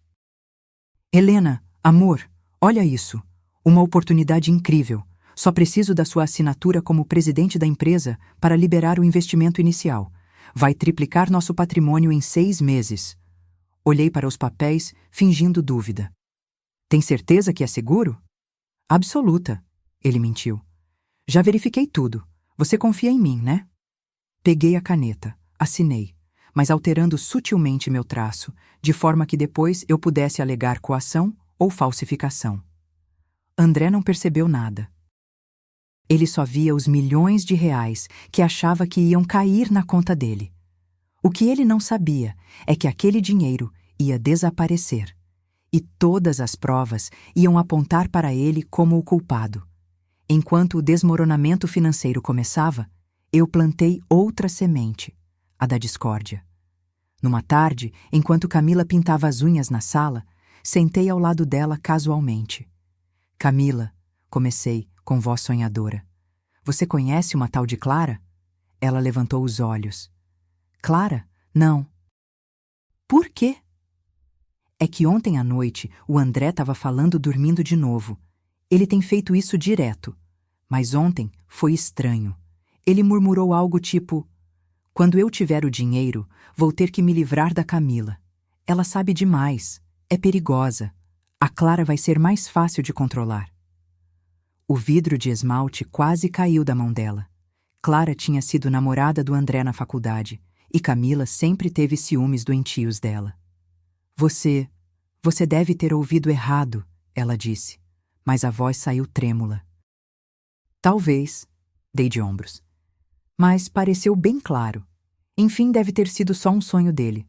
Helena, amor, olha isso. Uma oportunidade incrível. Só preciso da sua assinatura como presidente da empresa para liberar o investimento inicial. Vai triplicar nosso patrimônio em 6 meses. Olhei para os papéis, fingindo dúvida. Tem certeza que é seguro? Absoluta, ele mentiu. Já verifiquei tudo. Você confia em mim, né? Peguei a caneta, assinei, mas alterando sutilmente meu traço, de forma que depois eu pudesse alegar coação ou falsificação. André não percebeu nada. Ele só via os milhões de reais que achava que iam cair na conta dele. O que ele não sabia é que aquele dinheiro ia desaparecer, e todas as provas iam apontar para ele como o culpado. Enquanto o desmoronamento financeiro começava, eu plantei outra semente, a da discórdia. Numa tarde, enquanto Camila pintava as unhas na sala, sentei ao lado dela casualmente. Camila, comecei, com voz sonhadora. Você conhece uma tal de Clara? Ela levantou os olhos. Clara? Não. Por quê? É que ontem à noite o André estava falando dormindo de novo. Ele tem feito isso direto. Mas ontem foi estranho. Ele murmurou algo tipo: quando eu tiver o dinheiro, vou ter que me livrar da Camila. Ela sabe demais. É perigosa. A Clara vai ser mais fácil de controlar. O vidro de esmalte quase caiu da mão dela. Clara tinha sido namorada do André na faculdade, e Camila sempre teve ciúmes doentios dela. Você deve ter ouvido errado, ela disse, mas a voz saiu trêmula. Talvez, dei de ombros. Mas pareceu bem claro. Enfim, deve ter sido só um sonho dele.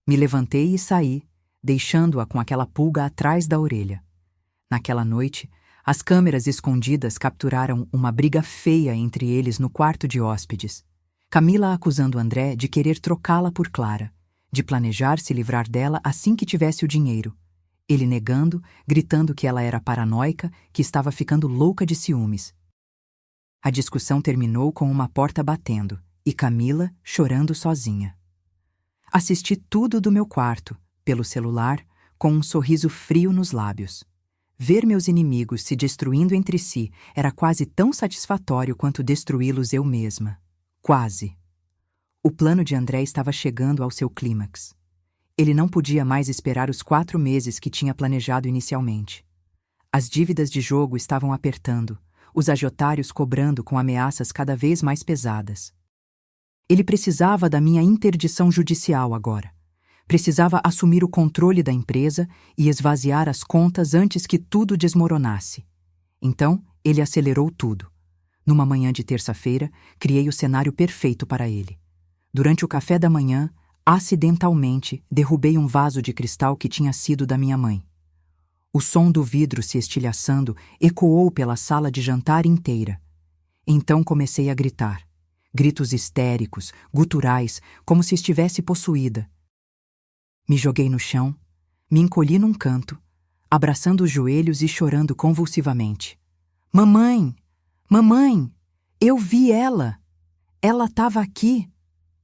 Me levantei e saí, deixando-a com aquela pulga atrás da orelha. Naquela noite, as câmeras escondidas capturaram uma briga feia entre eles no quarto de hóspedes. Camila acusando André de querer trocá-la por Clara, de planejar se livrar dela assim que tivesse o dinheiro. Ele negando, gritando que ela era paranoica, que estava ficando louca de ciúmes. A discussão terminou com uma porta batendo e Camila chorando sozinha. Assisti tudo do meu quarto, pelo celular, com um sorriso frio nos lábios. Ver meus inimigos se destruindo entre si era quase tão satisfatório quanto destruí-los eu mesma. Quase. O plano de André estava chegando ao seu clímax. Ele não podia mais esperar os 4 meses que tinha planejado inicialmente. As dívidas de jogo estavam apertando, os agiotários cobrando com ameaças cada vez mais pesadas. Ele precisava da minha interdição judicial agora. Precisava assumir o controle da empresa e esvaziar as contas antes que tudo desmoronasse. Então, ele acelerou tudo. Numa manhã de terça-feira, criei o cenário perfeito para ele. Durante o café da manhã, acidentalmente, derrubei um vaso de cristal que tinha sido da minha mãe. O som do vidro se estilhaçando ecoou pela sala de jantar inteira. Então comecei a gritar. Gritos histéricos, guturais, como se estivesse possuída. Me joguei no chão, me encolhi num canto, abraçando os joelhos e chorando convulsivamente. Mamãe! Mamãe! Eu vi ela! Ela estava aqui!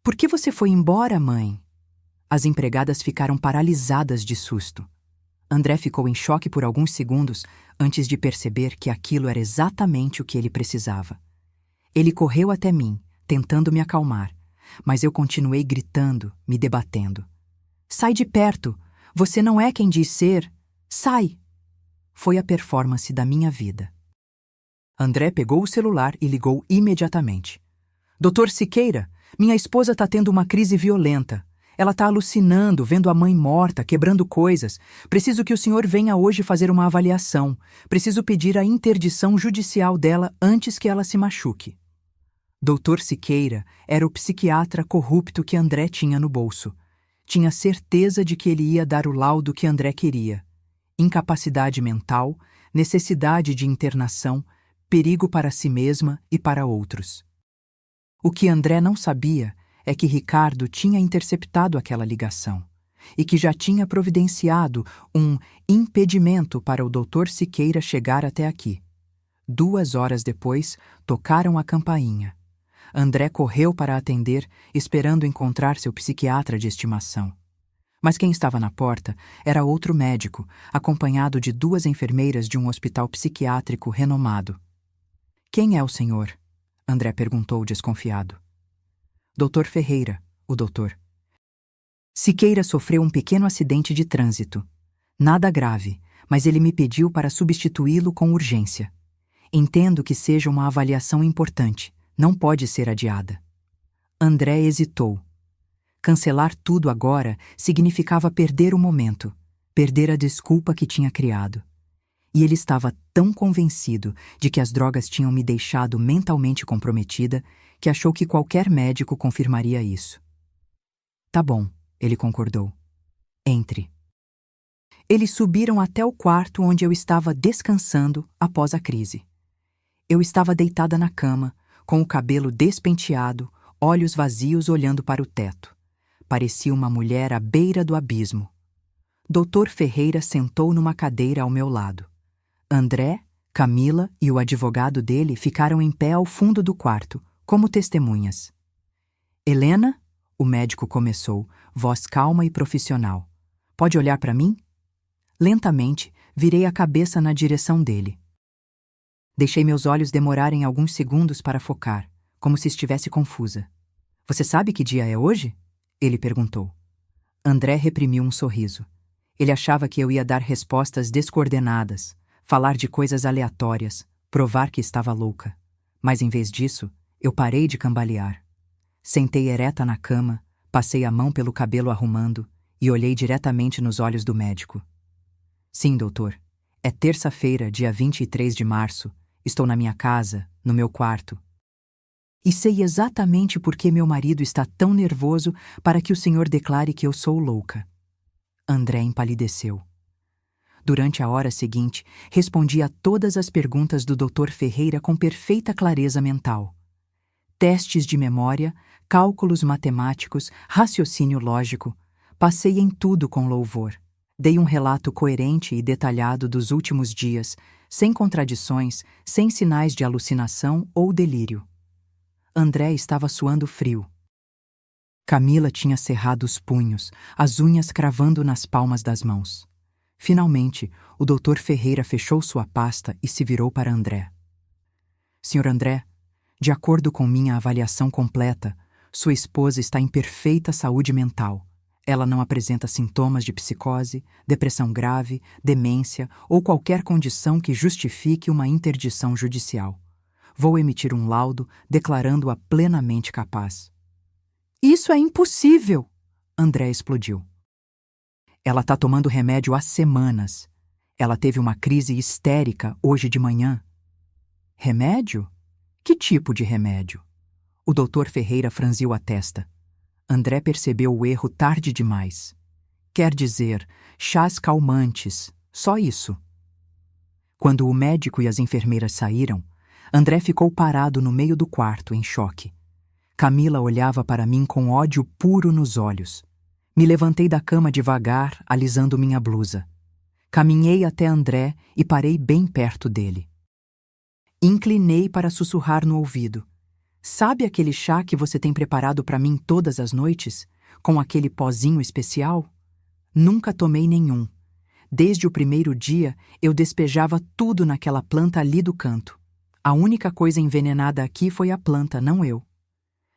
Por que você foi embora, mãe? As empregadas ficaram paralisadas de susto. André ficou em choque por alguns segundos antes de perceber que aquilo era exatamente o que ele precisava. Ele correu até mim, tentando me acalmar, mas eu continuei gritando, me debatendo. Sai de perto! Você não é quem diz ser! Sai! Foi a performance da minha vida. André pegou o celular e ligou imediatamente. Doutor Siqueira, minha esposa está tendo uma crise violenta. Ela está alucinando, vendo a mãe morta, quebrando coisas. Preciso que o senhor venha hoje fazer uma avaliação. Preciso pedir a interdição judicial dela antes que ela se machuque. Doutor Siqueira era o psiquiatra corrupto que André tinha no bolso. Tinha certeza de que ele ia dar o laudo que André queria. Incapacidade mental, necessidade de internação, perigo para si mesma e para outros. O que André não sabia é que Ricardo tinha interceptado aquela ligação e que já tinha providenciado um impedimento para o Dr. Siqueira chegar até aqui. 2 horas depois, tocaram a campainha. André correu para atender, esperando encontrar seu psiquiatra de estimação. Mas quem estava na porta era outro médico, acompanhado de 2 enfermeiras de um hospital psiquiátrico renomado. Quem é o senhor? André perguntou desconfiado. Doutor Ferreira, o doutor. Siqueira sofreu um pequeno acidente de trânsito. Nada grave, mas ele me pediu para substituí-lo com urgência. Entendo que seja uma avaliação importante. Não pode ser adiada. André hesitou. Cancelar tudo agora significava perder o momento, perder a desculpa que tinha criado. E ele estava tão convencido de que as drogas tinham me deixado mentalmente comprometida que achou que qualquer médico confirmaria isso. Tá bom, ele concordou. Entre. Eles subiram até o quarto onde eu estava descansando após a crise. Eu estava deitada na cama, com o cabelo despenteado, olhos vazios olhando para o teto. Parecia uma mulher à beira do abismo. Doutor Ferreira sentou numa cadeira ao meu lado. André, Camila e o advogado dele ficaram em pé ao fundo do quarto, como testemunhas. Helena, o médico começou, voz calma e profissional. Pode olhar para mim? Lentamente, virei a cabeça na direção dele. Deixei meus olhos demorarem alguns segundos para focar, como se estivesse confusa. Você sabe que dia é hoje? Ele perguntou. André reprimiu um sorriso. Ele achava que eu ia dar respostas descoordenadas, falar de coisas aleatórias, provar que estava louca. Mas em vez disso, eu parei de cambalear. Sentei ereta na cama, passei a mão pelo cabelo arrumando e olhei diretamente nos olhos do médico. Sim, doutor. É terça-feira, dia 23 de março. Estou na minha casa, no meu quarto. E sei exatamente por que meu marido está tão nervoso para que o senhor declare que eu sou louca. André empalideceu. Durante a hora seguinte, respondi a todas as perguntas do Dr. Ferreira com perfeita clareza mental. Testes de memória, cálculos matemáticos, raciocínio lógico. Passei em tudo com louvor. Dei um relato coerente e detalhado dos últimos dias, sem contradições, sem sinais de alucinação ou delírio. André estava suando frio. Camila tinha cerrado os punhos, as unhas cravando nas palmas das mãos. Finalmente, o Dr. Ferreira fechou sua pasta e se virou para André. Senhor André, de acordo com minha avaliação completa, sua esposa está em perfeita saúde mental. Ela não apresenta sintomas de psicose, depressão grave, demência ou qualquer condição que justifique uma interdição judicial. Vou emitir um laudo declarando-a plenamente capaz. Isso é impossível! André explodiu. Ela tá tomando remédio há semanas. Ela teve uma crise histérica hoje de manhã. Remédio? Que tipo de remédio? O doutor Ferreira franziu a testa. André percebeu o erro tarde demais. Quer dizer, chás calmantes, só isso. Quando o médico e as enfermeiras saíram, André ficou parado no meio do quarto, em choque. Camila olhava para mim com ódio puro nos olhos. Me levantei da cama devagar, alisando minha blusa. Caminhei até André e parei bem perto dele. Inclinei para sussurrar no ouvido. Sabe aquele chá que você tem preparado para mim todas as noites? Com aquele pozinho especial? Nunca tomei nenhum. Desde o primeiro dia, eu despejava tudo naquela planta ali do canto. A única coisa envenenada aqui foi a planta, não eu.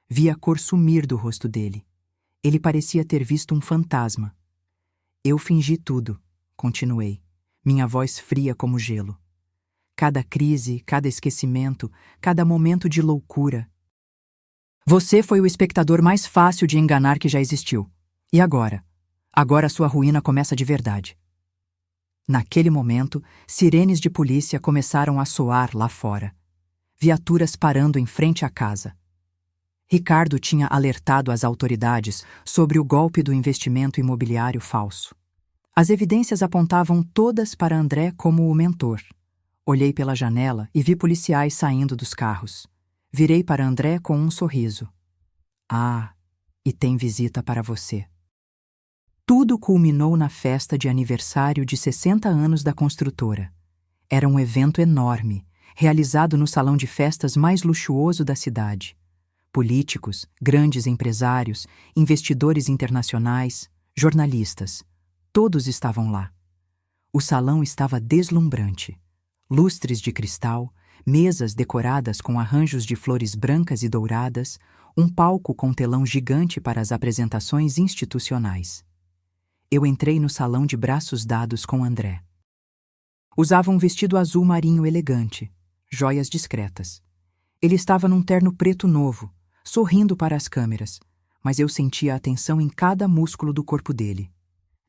Vi a cor sumir do rosto dele. Ele parecia ter visto um fantasma. Eu fingi tudo, continuei, minha voz fria como gelo. Cada crise, cada esquecimento, cada momento de loucura. Você foi o espectador mais fácil de enganar que já existiu. E agora? Agora sua ruína começa de verdade. Naquele momento, sirenes de polícia começaram a soar lá fora. Viaturas parando em frente à casa. Ricardo tinha alertado as autoridades sobre o golpe do investimento imobiliário falso. As evidências apontavam todas para André como o mentor. Olhei pela janela e vi policiais saindo dos carros. Virei para André com um sorriso. Ah, e tem visita para você. Tudo culminou na festa de aniversário de 60 anos da construtora. Era um evento enorme, realizado no salão de festas mais luxuoso da cidade. Políticos, grandes empresários, investidores internacionais, jornalistas, todos estavam lá. O salão estava deslumbrante. Lustres de cristal, mesas decoradas com arranjos de flores brancas e douradas, um palco com telão gigante para as apresentações institucionais. Eu entrei no salão de braços dados com André. Usava um vestido azul marinho elegante, joias discretas. Ele estava num terno preto novo, sorrindo para as câmeras, mas eu sentia a atenção em cada músculo do corpo dele.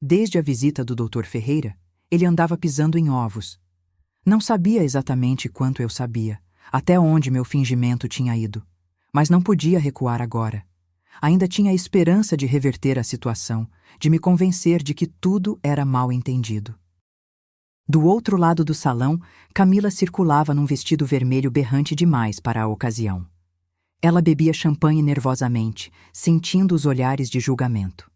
Desde a visita do Dr. Ferreira, ele andava pisando em ovos. Não sabia exatamente quanto eu sabia, até onde meu fingimento tinha ido, mas não podia recuar agora. Ainda tinha a esperança de reverter a situação, de me convencer de que tudo era mal entendido. Do outro lado do salão, Camila circulava num vestido vermelho berrante demais para a ocasião. Ela bebia champanhe nervosamente, sentindo os olhares de julgamento.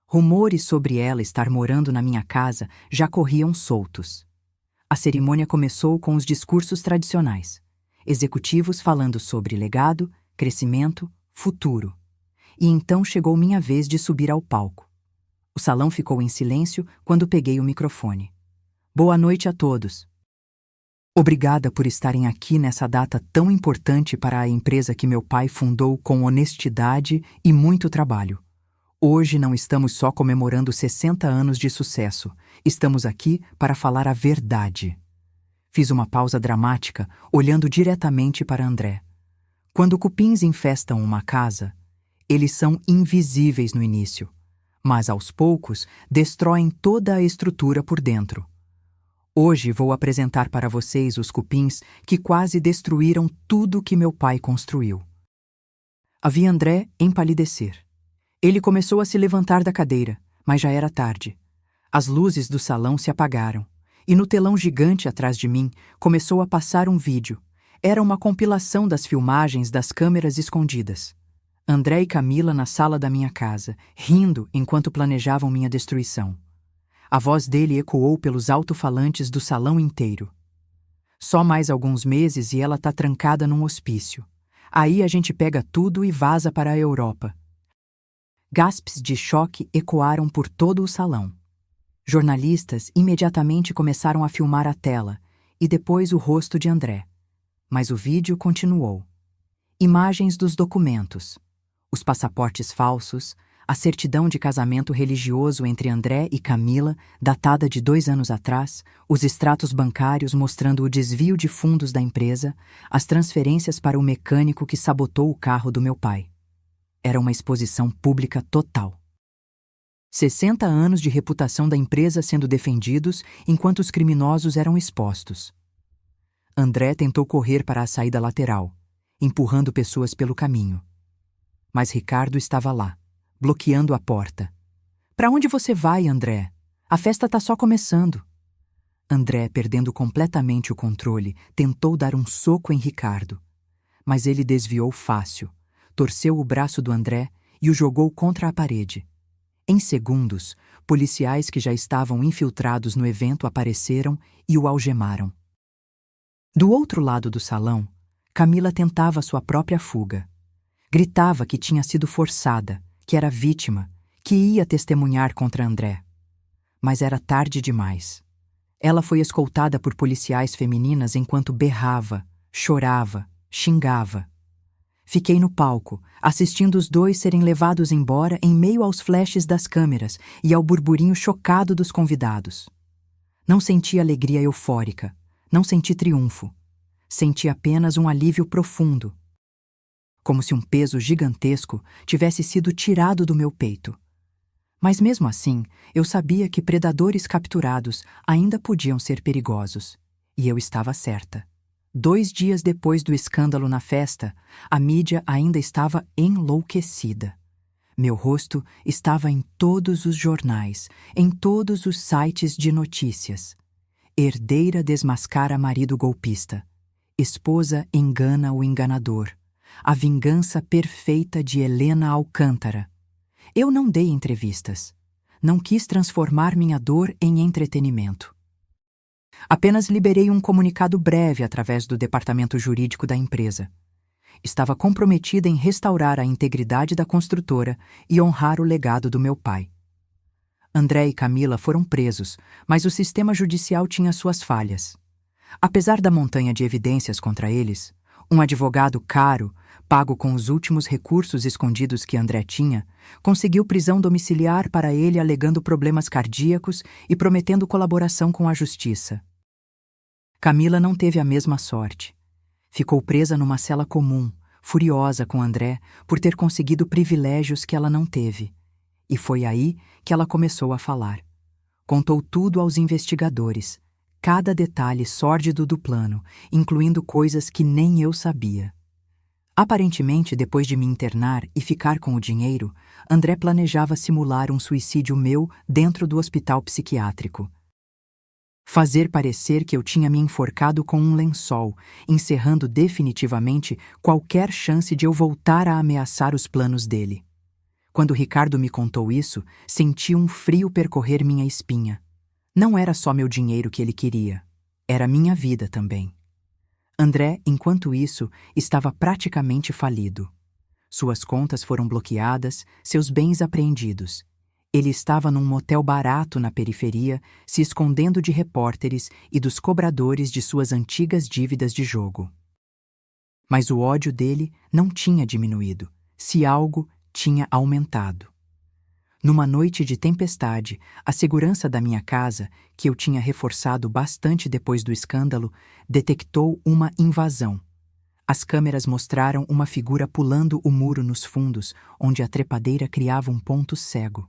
Rumores sobre ela estar morando na minha casa já corriam soltos. A cerimônia começou com os discursos tradicionais. Executivos falando sobre legado, crescimento, futuro. E então chegou minha vez de subir ao palco. O salão ficou em silêncio quando peguei o microfone. Boa noite a todos. Obrigada por estarem aqui nessa data tão importante para a empresa que meu pai fundou com honestidade e muito trabalho. Hoje não estamos só comemorando 60 anos de sucesso, estamos aqui para falar a verdade. Fiz uma pausa dramática, olhando diretamente para André. Quando cupins infestam uma casa, eles são invisíveis no início, mas aos poucos destroem toda a estrutura por dentro. Hoje vou apresentar para vocês os cupins que quase destruíram tudo que meu pai construiu. Vi André empalidecer. Ele começou a se levantar da cadeira, mas já era tarde. As luzes do salão se apagaram, e no telão gigante atrás de mim começou a passar um vídeo. Era uma compilação das filmagens das câmeras escondidas. André e Camila na sala da minha casa, rindo enquanto planejavam minha destruição. A voz dele ecoou pelos alto-falantes do salão inteiro. Só mais alguns meses e ela tá trancada num hospício. Aí a gente pega tudo e vaza para a Europa. Gasps de choque ecoaram por todo o salão. Jornalistas imediatamente começaram a filmar a tela e depois o rosto de André. Mas o vídeo continuou. Imagens dos documentos, os passaportes falsos, a certidão de casamento religioso entre André e Camila, datada de 2 anos atrás, os extratos bancários mostrando o desvio de fundos da empresa, as transferências para o mecânico que sabotou o carro do meu pai. Era uma exposição pública total. 60 anos de reputação da empresa sendo defendidos enquanto os criminosos eram expostos. André tentou correr para a saída lateral, empurrando pessoas pelo caminho. Mas Ricardo estava lá, bloqueando a porta. "Para onde você vai, André? A festa está só começando." André, perdendo completamente o controle, tentou dar um soco em Ricardo. Mas ele desviou fácil, torceu o braço do André e o jogou contra a parede. Em segundos, policiais que já estavam infiltrados no evento apareceram e o algemaram. Do outro lado do salão, Camila tentava sua própria fuga. Gritava que tinha sido forçada, que era vítima, que ia testemunhar contra André. Mas era tarde demais. Ela foi escoltada por policiais femininas enquanto berrava, chorava, xingava. Fiquei no palco, assistindo os dois serem levados embora em meio aos flashes das câmeras e ao burburinho chocado dos convidados. Não senti alegria eufórica, não senti triunfo. Senti apenas um alívio profundo. Como se um peso gigantesco tivesse sido tirado do meu peito. Mas mesmo assim, eu sabia que predadores capturados ainda podiam ser perigosos. E eu estava certa. 2 dias depois do escândalo na festa, a mídia ainda estava enlouquecida. Meu rosto estava em todos os jornais, em todos os sites de notícias. Herdeira desmascara marido golpista. Esposa engana o enganador. A vingança perfeita de Helena Alcântara. Eu não dei entrevistas. Não quis transformar minha dor em entretenimento. Apenas liberei um comunicado breve através do departamento jurídico da empresa. Estava comprometida em restaurar a integridade da construtora e honrar o legado do meu pai. André e Camila foram presos, mas o sistema judicial tinha suas falhas. Apesar da montanha de evidências contra eles, um advogado caro, pago com os últimos recursos escondidos que André tinha, conseguiu prisão domiciliar para ele alegando problemas cardíacos e prometendo colaboração com a justiça. Camila não teve a mesma sorte. Ficou presa numa cela comum, furiosa com André por ter conseguido privilégios que ela não teve. E foi aí que ela começou a falar. Contou tudo aos investigadores, cada detalhe sórdido do plano, incluindo coisas que nem eu sabia. Aparentemente, depois de me internar e ficar com o dinheiro, André planejava simular um suicídio meu dentro do hospital psiquiátrico. Fazer parecer que eu tinha me enforcado com um lençol, encerrando definitivamente qualquer chance de eu voltar a ameaçar os planos dele. Quando Ricardo me contou isso, senti um frio percorrer minha espinha. Não era só meu dinheiro que ele queria, era minha vida também. André, enquanto isso, estava praticamente falido. Suas contas foram bloqueadas, seus bens apreendidos. Ele estava num motel barato na periferia, se escondendo de repórteres e dos cobradores de suas antigas dívidas de jogo. Mas o ódio dele não tinha diminuído, se algo tinha aumentado. Numa noite de tempestade, a segurança da minha casa, que eu tinha reforçado bastante depois do escândalo, detectou uma invasão. As câmeras mostraram uma figura pulando o muro nos fundos, onde a trepadeira criava um ponto cego.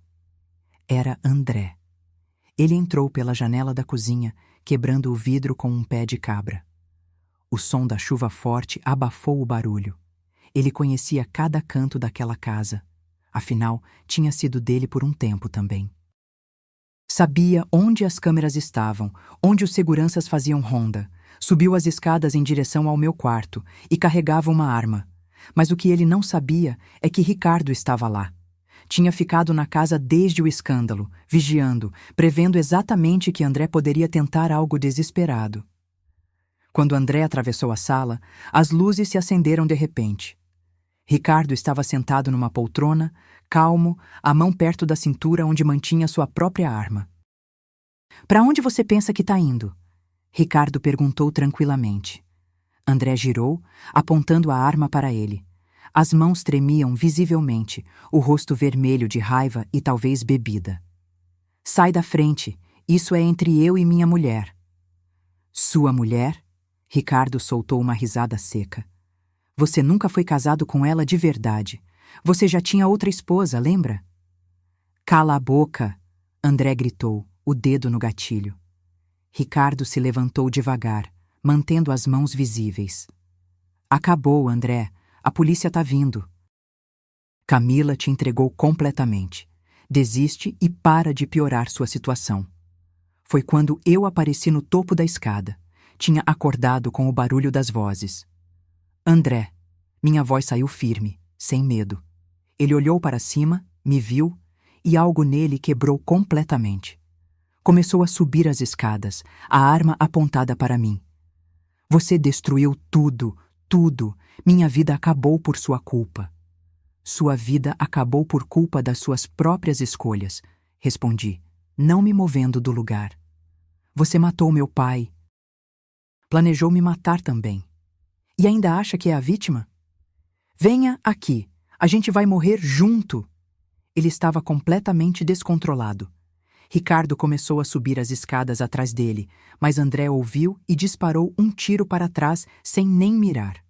Era André. Ele entrou pela janela da cozinha, quebrando o vidro com um pé de cabra. O som da chuva forte abafou o barulho. Ele conhecia cada canto daquela casa. Afinal, tinha sido dele por um tempo também. Sabia onde as câmeras estavam, onde os seguranças faziam ronda. Subiu as escadas em direção ao meu quarto e carregava uma arma. Mas o que ele não sabia é que Ricardo estava lá. Tinha ficado na casa desde o escândalo, vigiando, prevendo exatamente que André poderia tentar algo desesperado. Quando André atravessou a sala, as luzes se acenderam de repente. Ricardo estava sentado numa poltrona, calmo, a mão perto da cintura onde mantinha sua própria arma. "Para onde você pensa que está indo?" Ricardo perguntou tranquilamente. André girou, apontando a arma para ele. As mãos tremiam visivelmente, o rosto vermelho de raiva e talvez bebida. "Sai da frente, isso é entre eu e minha mulher." "Sua mulher?" Ricardo soltou uma risada seca. "Você nunca foi casado com ela de verdade. Você já tinha outra esposa, lembra?" Cala a boca! André gritou, o dedo no gatilho. Ricardo se levantou devagar, mantendo as mãos visíveis. Acabou, André. A polícia tá vindo. Camila te entregou completamente. Desiste e para de piorar sua situação. Foi quando eu apareci no topo da escada. Tinha acordado com o barulho das vozes. André. Minha voz saiu firme, sem medo. Ele olhou para cima, me viu, e algo nele quebrou completamente. Começou a subir as escadas, a arma apontada para mim. Você destruiu tudo, tudo. Minha vida acabou por sua culpa. Sua vida acabou por culpa das suas próprias escolhas, respondi, não me movendo do lugar. Você matou meu pai. Planejou me matar também. E ainda acha que é a vítima? Venha aqui, a gente vai morrer junto. Ele estava completamente descontrolado. Ricardo começou a subir as escadas atrás dele, mas André ouviu e disparou um tiro para trás sem nem mirar.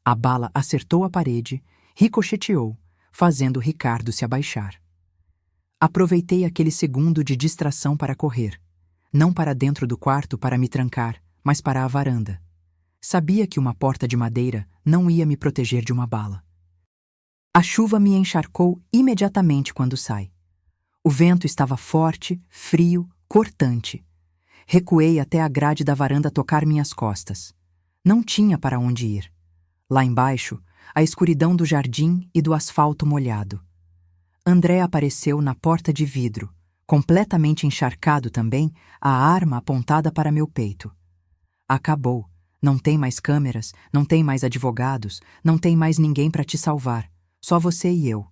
A bala acertou a parede, ricocheteou, fazendo Ricardo se abaixar. Aproveitei aquele segundo de distração para correr. Não para dentro do quarto para me trancar, mas para a varanda. Sabia que uma porta de madeira não ia me proteger de uma bala. A chuva me encharcou imediatamente quando sai. O vento estava forte, frio, cortante. Recuei até a grade da varanda tocar minhas costas. Não tinha para onde ir. Lá embaixo, a escuridão do jardim e do asfalto molhado. André apareceu na porta de vidro, completamente encharcado também, a arma apontada para meu peito. Acabou. Não tem mais câmeras, não tem mais advogados, não tem mais ninguém para te salvar. Só você e eu.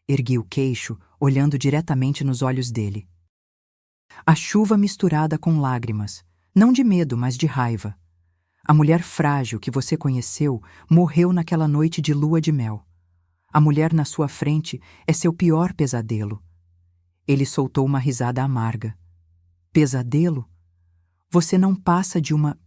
Ergui o queixo, olhando diretamente nos olhos dele. A chuva misturada com lágrimas, não de medo, mas de raiva. A mulher frágil que você conheceu morreu naquela noite de lua de mel. A mulher na sua frente é seu pior pesadelo. Ele soltou uma risada amarga. Pesadelo? Você não passa de uma...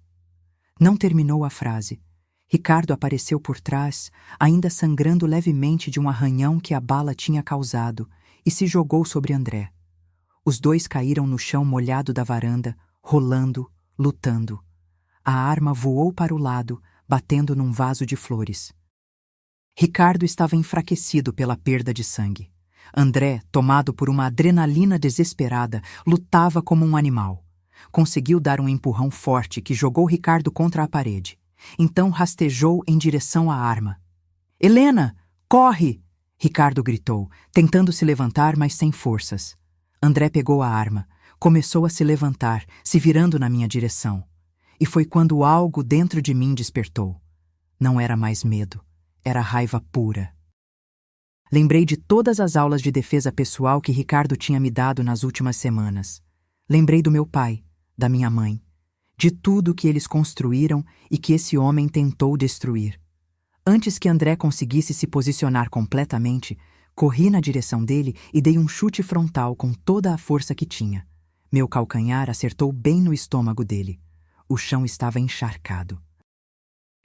Não terminou a frase. Ricardo apareceu por trás, ainda sangrando levemente de um arranhão que a bala tinha causado, e se jogou sobre André. Os dois caíram no chão molhado da varanda, rolando, lutando. A arma voou para o lado, batendo num vaso de flores. Ricardo estava enfraquecido pela perda de sangue. André, tomado por uma adrenalina desesperada, lutava como um animal. Conseguiu dar um empurrão forte que jogou Ricardo contra a parede. Então rastejou em direção à arma. Helena, corre! Ricardo gritou, tentando se levantar, mas sem forças. André pegou a arma, começou a se levantar, se virando na minha direção. E foi quando algo dentro de mim despertou. Não era mais medo, era raiva pura. Lembrei de todas as aulas de defesa pessoal que Ricardo tinha me dado nas últimas semanas. Lembrei do meu pai, da minha mãe, de tudo que eles construíram e que esse homem tentou destruir. Antes que André conseguisse se posicionar completamente, corri na direção dele e dei um chute frontal com toda a força que tinha. Meu calcanhar acertou bem no estômago dele. O chão estava encharcado.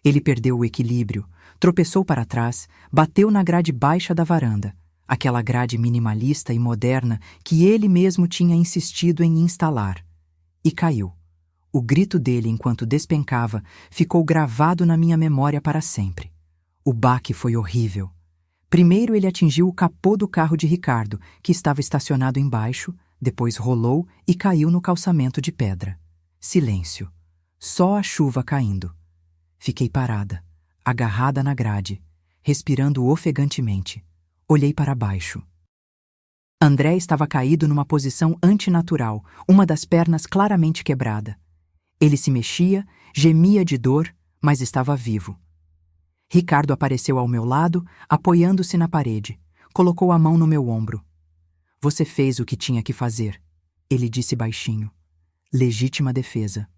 Ele perdeu o equilíbrio, tropeçou para trás, bateu na grade baixa da varanda, aquela grade minimalista e moderna que ele mesmo tinha insistido em instalar, e caiu. O grito dele enquanto despencava ficou gravado na minha memória para sempre. O baque foi horrível. Primeiro ele atingiu o capô do carro de Ricardo, que estava estacionado embaixo, depois rolou e caiu no calçamento de pedra. Silêncio. Só a chuva caindo. Fiquei parada, agarrada na grade, respirando ofegantemente. Olhei para baixo. André estava caído numa posição antinatural, uma das pernas claramente quebrada. Ele se mexia, gemia de dor, mas estava vivo. Ricardo apareceu ao meu lado, apoiando-se na parede. Colocou a mão no meu ombro. Você fez o que tinha que fazer, ele disse baixinho. Legítima defesa.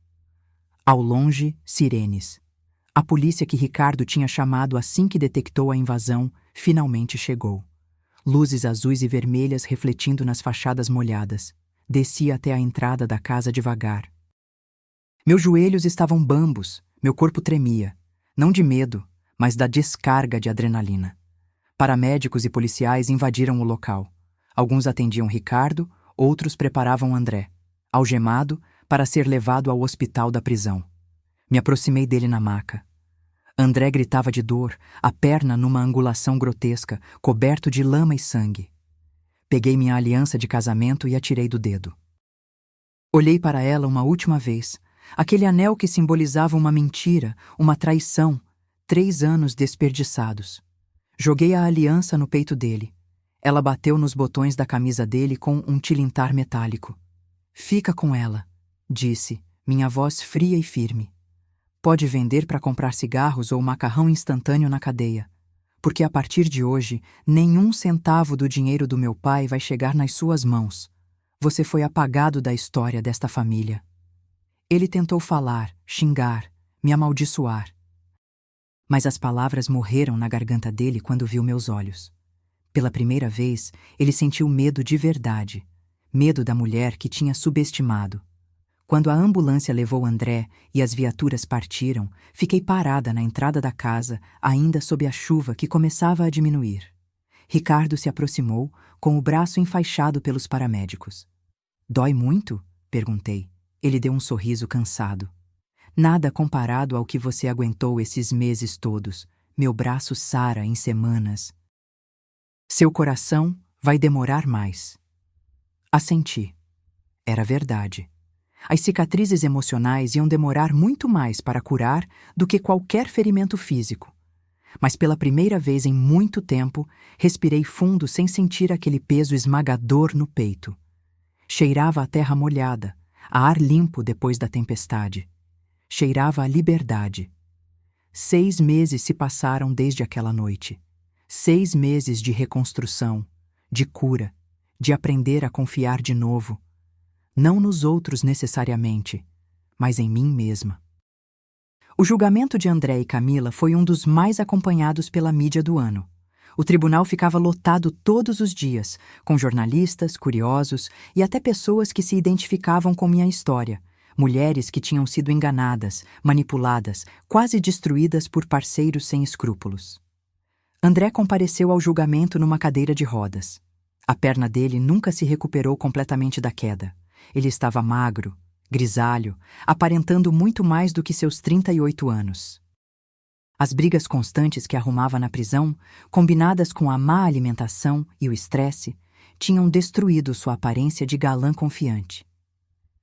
Ao longe, sirenes. A polícia que Ricardo tinha chamado assim que detectou a invasão finalmente chegou. Luzes azuis e vermelhas refletindo nas fachadas molhadas. Descia até a entrada da casa devagar. Meus joelhos estavam bambos, meu corpo tremia. Não de medo, mas da descarga de adrenalina. Paramédicos e policiais invadiram o local. Alguns atendiam Ricardo, outros preparavam André, algemado, para ser levado ao hospital da prisão. Me aproximei dele na maca. André gritava de dor, a perna numa angulação grotesca, coberto de lama e sangue. Peguei minha aliança de casamento e a tirei do dedo. Olhei para ela uma última vez, aquele anel que simbolizava uma mentira, uma traição, 3 anos desperdiçados. Joguei a aliança no peito dele. Ela bateu nos botões da camisa dele com um tilintar metálico. "Fica com ela", disse, minha voz fria e firme. "Pode vender para comprar cigarros ou macarrão instantâneo na cadeia, porque a partir de hoje, nenhum centavo do dinheiro do meu pai vai chegar nas suas mãos. Você foi apagado da história desta família." Ele tentou falar, xingar, me amaldiçoar. Mas as palavras morreram na garganta dele quando viu meus olhos. Pela primeira vez, ele sentiu medo de verdade, medo da mulher que tinha subestimado. Quando a ambulância levou André e as viaturas partiram, fiquei parada na entrada da casa, ainda sob a chuva que começava a diminuir. Ricardo se aproximou, com o braço enfaixado pelos paramédicos. "Dói muito?" perguntei. Ele deu um sorriso cansado. "Nada comparado ao que você aguentou esses meses todos. Meu braço sara em semanas. Seu coração vai demorar mais." Assenti. Era verdade. As cicatrizes emocionais iam demorar muito mais para curar do que qualquer ferimento físico. Mas pela primeira vez em muito tempo, respirei fundo sem sentir aquele peso esmagador no peito. Cheirava a terra molhada, a ar limpo depois da tempestade. Cheirava a liberdade. 6 meses se passaram desde aquela noite. 6 meses de reconstrução, de cura, de aprender a confiar de novo. Não nos outros necessariamente, mas em mim mesma. O julgamento de André e Camila foi um dos mais acompanhados pela mídia do ano. O tribunal ficava lotado todos os dias, com jornalistas, curiosos e até pessoas que se identificavam com minha história, mulheres que tinham sido enganadas, manipuladas, quase destruídas por parceiros sem escrúpulos. André compareceu ao julgamento numa cadeira de rodas. A perna dele nunca se recuperou completamente da queda. Ele estava magro, grisalho, aparentando muito mais do que seus 38 anos. As brigas constantes que arrumava na prisão, combinadas com a má alimentação e o estresse, tinham destruído sua aparência de galã confiante.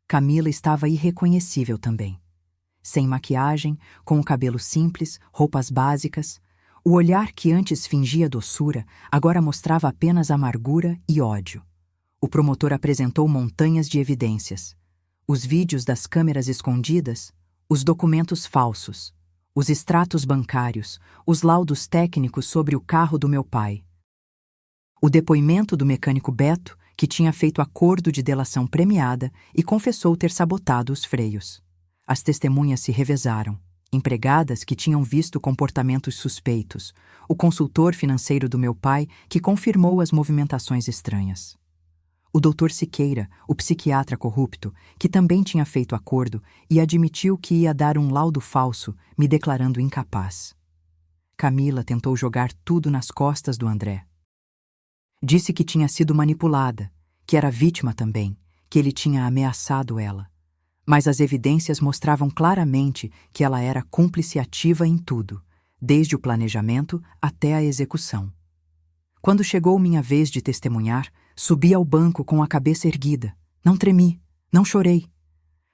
Camila estava irreconhecível também. Sem maquiagem, com o cabelo simples, roupas básicas, o olhar que antes fingia doçura agora mostrava apenas amargura e ódio. O promotor apresentou montanhas de evidências. Os vídeos das câmeras escondidas, os documentos falsos, os extratos bancários, os laudos técnicos sobre o carro do meu pai. O depoimento do mecânico Beto, que tinha feito acordo de delação premiada e confessou ter sabotado os freios. As testemunhas se revezaram. Empregadas que tinham visto comportamentos suspeitos, o consultor financeiro do meu pai que confirmou as movimentações estranhas. O Dr. Siqueira, o psiquiatra corrupto, que também tinha feito acordo e admitiu que ia dar um laudo falso, me declarando incapaz. Camila tentou jogar tudo nas costas do André. Disse que tinha sido manipulada, que era vítima também, que ele tinha ameaçado ela. Mas as evidências mostravam claramente que ela era cúmplice ativa em tudo, desde o planejamento até a execução. Quando chegou minha vez de testemunhar, subi ao banco com a cabeça erguida. Não tremi, não chorei.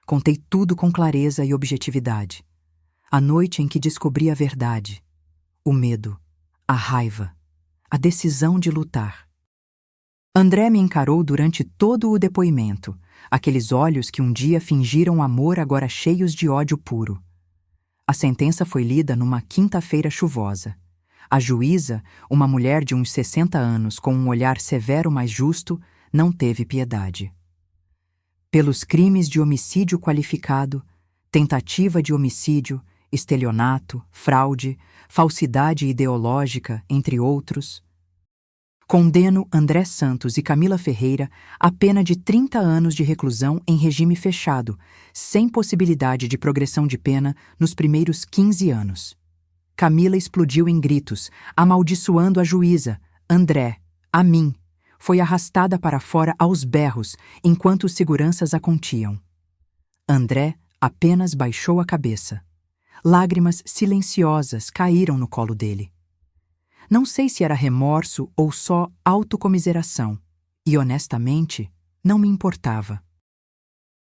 Contei tudo com clareza e objetividade. A noite em que descobri a verdade, o medo, a raiva, a decisão de lutar. André me encarou durante todo o depoimento, aqueles olhos que um dia fingiram amor agora cheios de ódio puro. A sentença foi lida numa quinta-feira chuvosa. A juíza, uma mulher de uns 60 anos com um olhar severo mas justo, não teve piedade. Pelos crimes de homicídio qualificado, tentativa de homicídio, estelionato, fraude, falsidade ideológica, entre outros, condeno André Santos e Camila Ferreira a pena de 30 anos de reclusão em regime fechado, sem possibilidade de progressão de pena nos primeiros 15 anos. Camila explodiu em gritos, amaldiçoando a juíza, André, a mim. Foi arrastada para fora aos berros, enquanto os seguranças a continham. André apenas baixou a cabeça. Lágrimas silenciosas caíram no colo dele. Não sei se era remorso ou só autocomiseração, e honestamente, não me importava.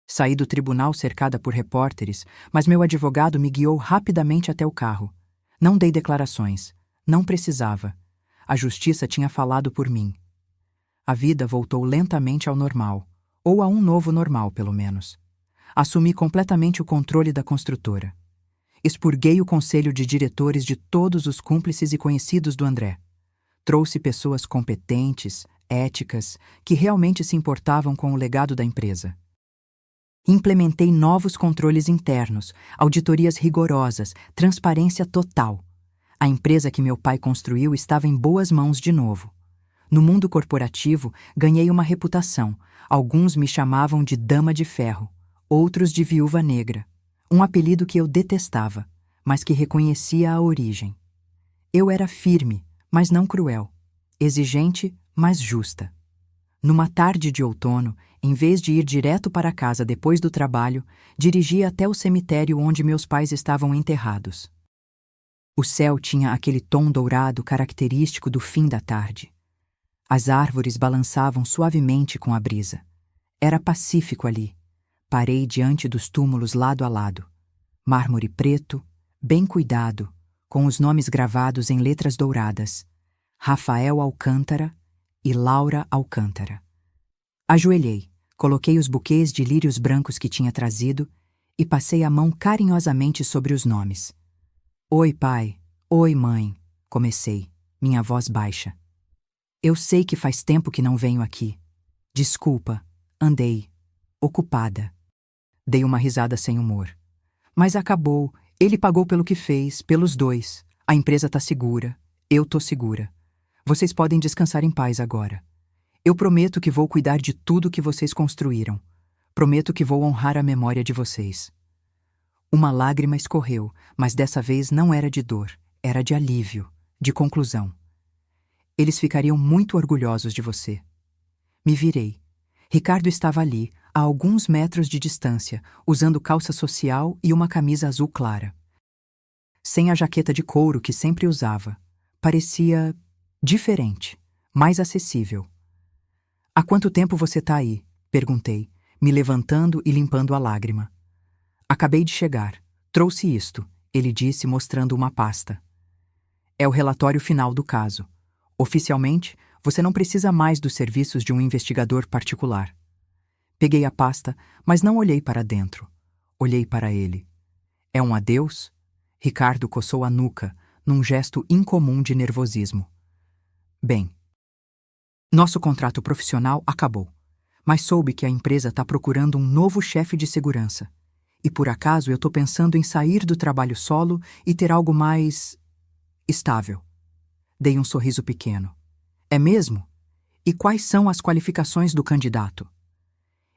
Saí do tribunal cercada por repórteres, mas meu advogado me guiou rapidamente até o carro. Não dei declarações. Não precisava. A justiça tinha falado por mim. A vida voltou lentamente ao normal, ou a um novo normal, pelo menos. Assumi completamente o controle da construtora. Expurguei o conselho de diretores de todos os cúmplices e conhecidos do André. Trouxe pessoas competentes, éticas, que realmente se importavam com o legado da empresa. Implementei novos controles internos, auditorias rigorosas, transparência total. A empresa que meu pai construiu estava em boas mãos de novo. No mundo corporativo, ganhei uma reputação. Alguns me chamavam de Dama de Ferro, outros de Viúva Negra. Um apelido que eu detestava, mas que reconhecia a origem. Eu era firme, mas não cruel. Exigente, mas justa. Numa tarde de outono, em vez de ir direto para casa depois do trabalho, dirigi até o cemitério onde meus pais estavam enterrados. O céu tinha aquele tom dourado característico do fim da tarde. As árvores balançavam suavemente com a brisa. Era pacífico ali. Parei diante dos túmulos lado a lado. Mármore preto, bem cuidado, com os nomes gravados em letras douradas: Rafael Alcântara e Laura Alcântara. Ajoelhei, coloquei os buquês de lírios brancos que tinha trazido e passei a mão carinhosamente sobre os nomes. Oi, pai. Oi, mãe. Comecei, minha voz baixa. Eu sei que faz tempo que não venho aqui. Desculpa, andei. Ocupada. Dei uma risada sem humor. Mas acabou. Ele pagou pelo que fez, pelos dois. A empresa tá segura. Eu tô segura. Vocês podem descansar em paz agora. Eu prometo que vou cuidar de tudo que vocês construíram. Prometo que vou honrar a memória de vocês. Uma lágrima escorreu, mas dessa vez não era de dor, era de alívio, de conclusão. Eles ficariam muito orgulhosos de você. Me virei. Ricardo estava ali, a alguns metros de distância, usando calça social e uma camisa azul clara. Sem a jaqueta de couro que sempre usava. Parecia diferente, mais acessível. Há quanto tempo você tá aí? Perguntei, me levantando e limpando a lágrima. Acabei de chegar. Trouxe isto, ele disse, mostrando uma pasta. É o relatório final do caso. Oficialmente, você não precisa mais dos serviços de um investigador particular. Peguei a pasta, mas não olhei para dentro. Olhei para ele. É um adeus? Ricardo coçou a nuca, num gesto incomum de nervosismo. Bem, nosso contrato profissional acabou, mas soube que a empresa está procurando um novo chefe de segurança. E por acaso eu estou pensando em sair do trabalho solo e ter algo mais estável. Dei um sorriso pequeno. É mesmo? E quais são as qualificações do candidato?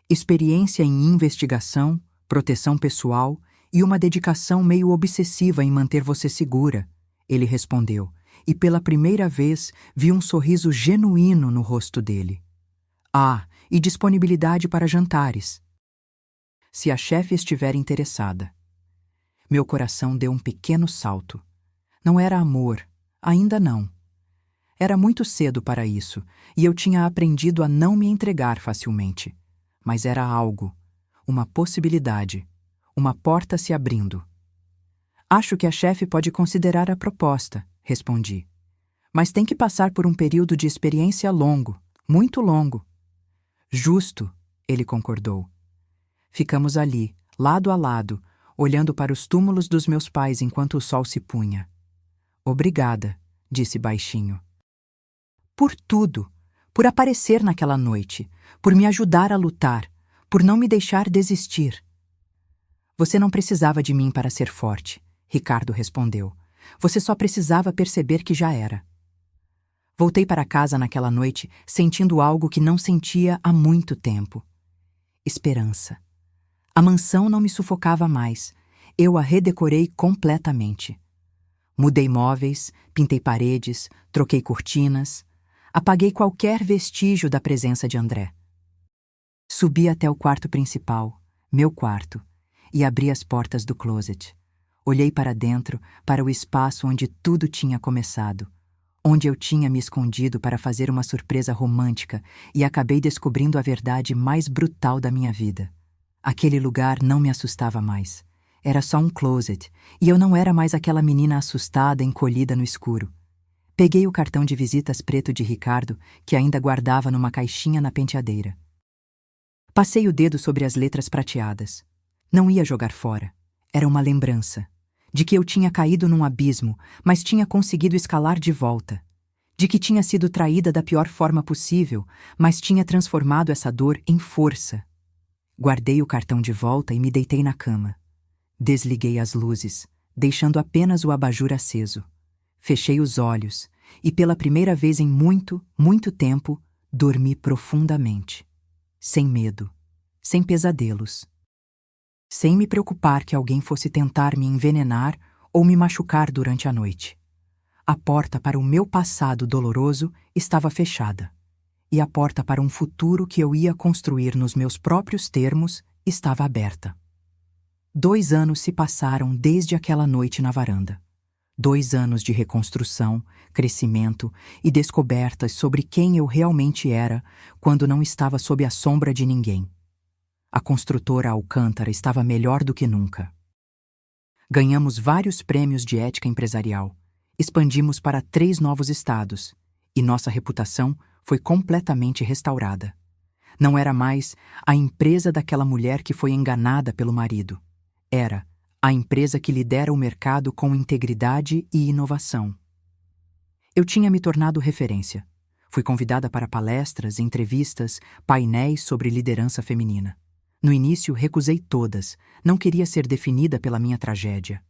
Experiência em investigação, proteção pessoal e uma dedicação meio obsessiva em manter você segura, ele respondeu, e pela primeira vez vi um sorriso genuíno no rosto dele. Ah, e disponibilidade para jantares. Se a chefe estiver interessada. Meu coração deu um pequeno salto. Não era amor, ainda não. Era muito cedo para isso, e eu tinha aprendido a não me entregar facilmente. Mas era algo, uma possibilidade, uma porta se abrindo. Acho que a chefe pode considerar a proposta, respondi. Mas tem que passar por um período de experiência longo, muito longo. Justo, ele concordou. Ficamos ali, lado a lado, olhando para os túmulos dos meus pais enquanto o sol se punha. Obrigada, disse baixinho. Por tudo, por aparecer naquela noite, por me ajudar a lutar, por não me deixar desistir. Você não precisava de mim para ser forte, Ricardo respondeu. Você só precisava perceber que já era. Voltei para casa naquela noite sentindo algo que não sentia há muito tempo. Esperança. A mansão não me sufocava mais. Eu a redecorei completamente. Mudei móveis, pintei paredes, troquei cortinas. Apaguei qualquer vestígio da presença de André. Subi até o quarto principal, meu quarto, e abri as portas do closet. Olhei para dentro, para o espaço onde tudo tinha começado, onde eu tinha me escondido para fazer uma surpresa romântica e acabei descobrindo a verdade mais brutal da minha vida. Aquele lugar não me assustava mais. Era só um closet, e eu não era mais aquela menina assustada, encolhida no escuro. Peguei o cartão de visitas preto de Ricardo, que ainda guardava numa caixinha na penteadeira. Passei o dedo sobre as letras prateadas. Não ia jogar fora. Era uma lembrança. De que eu tinha caído num abismo, mas tinha conseguido escalar de volta. De que tinha sido traída da pior forma possível, mas tinha transformado essa dor em força. Guardei o cartão de volta e me deitei na cama. Desliguei as luzes, deixando apenas o abajur aceso. Fechei os olhos e, pela primeira vez em muito, muito tempo, dormi profundamente. Sem medo, sem pesadelos. Sem me preocupar que alguém fosse tentar me envenenar ou me machucar durante a noite. A porta para o meu passado doloroso estava fechada, e a porta para um futuro que eu ia construir nos meus próprios termos estava aberta. 2 anos se passaram desde aquela noite na varanda. 2 anos de reconstrução, crescimento e descobertas sobre quem eu realmente era quando não estava sob a sombra de ninguém. A construtora Alcântara estava melhor do que nunca. Ganhamos vários prêmios de ética empresarial, expandimos para 3 novos estados e nossa reputação foi completamente restaurada. Não era mais a empresa daquela mulher que foi enganada pelo marido. Era a empresa que lidera o mercado com integridade e inovação. Eu tinha me tornado referência. Fui convidada para palestras, entrevistas, painéis sobre liderança feminina. No início, recusei todas, não queria ser definida pela minha tragédia.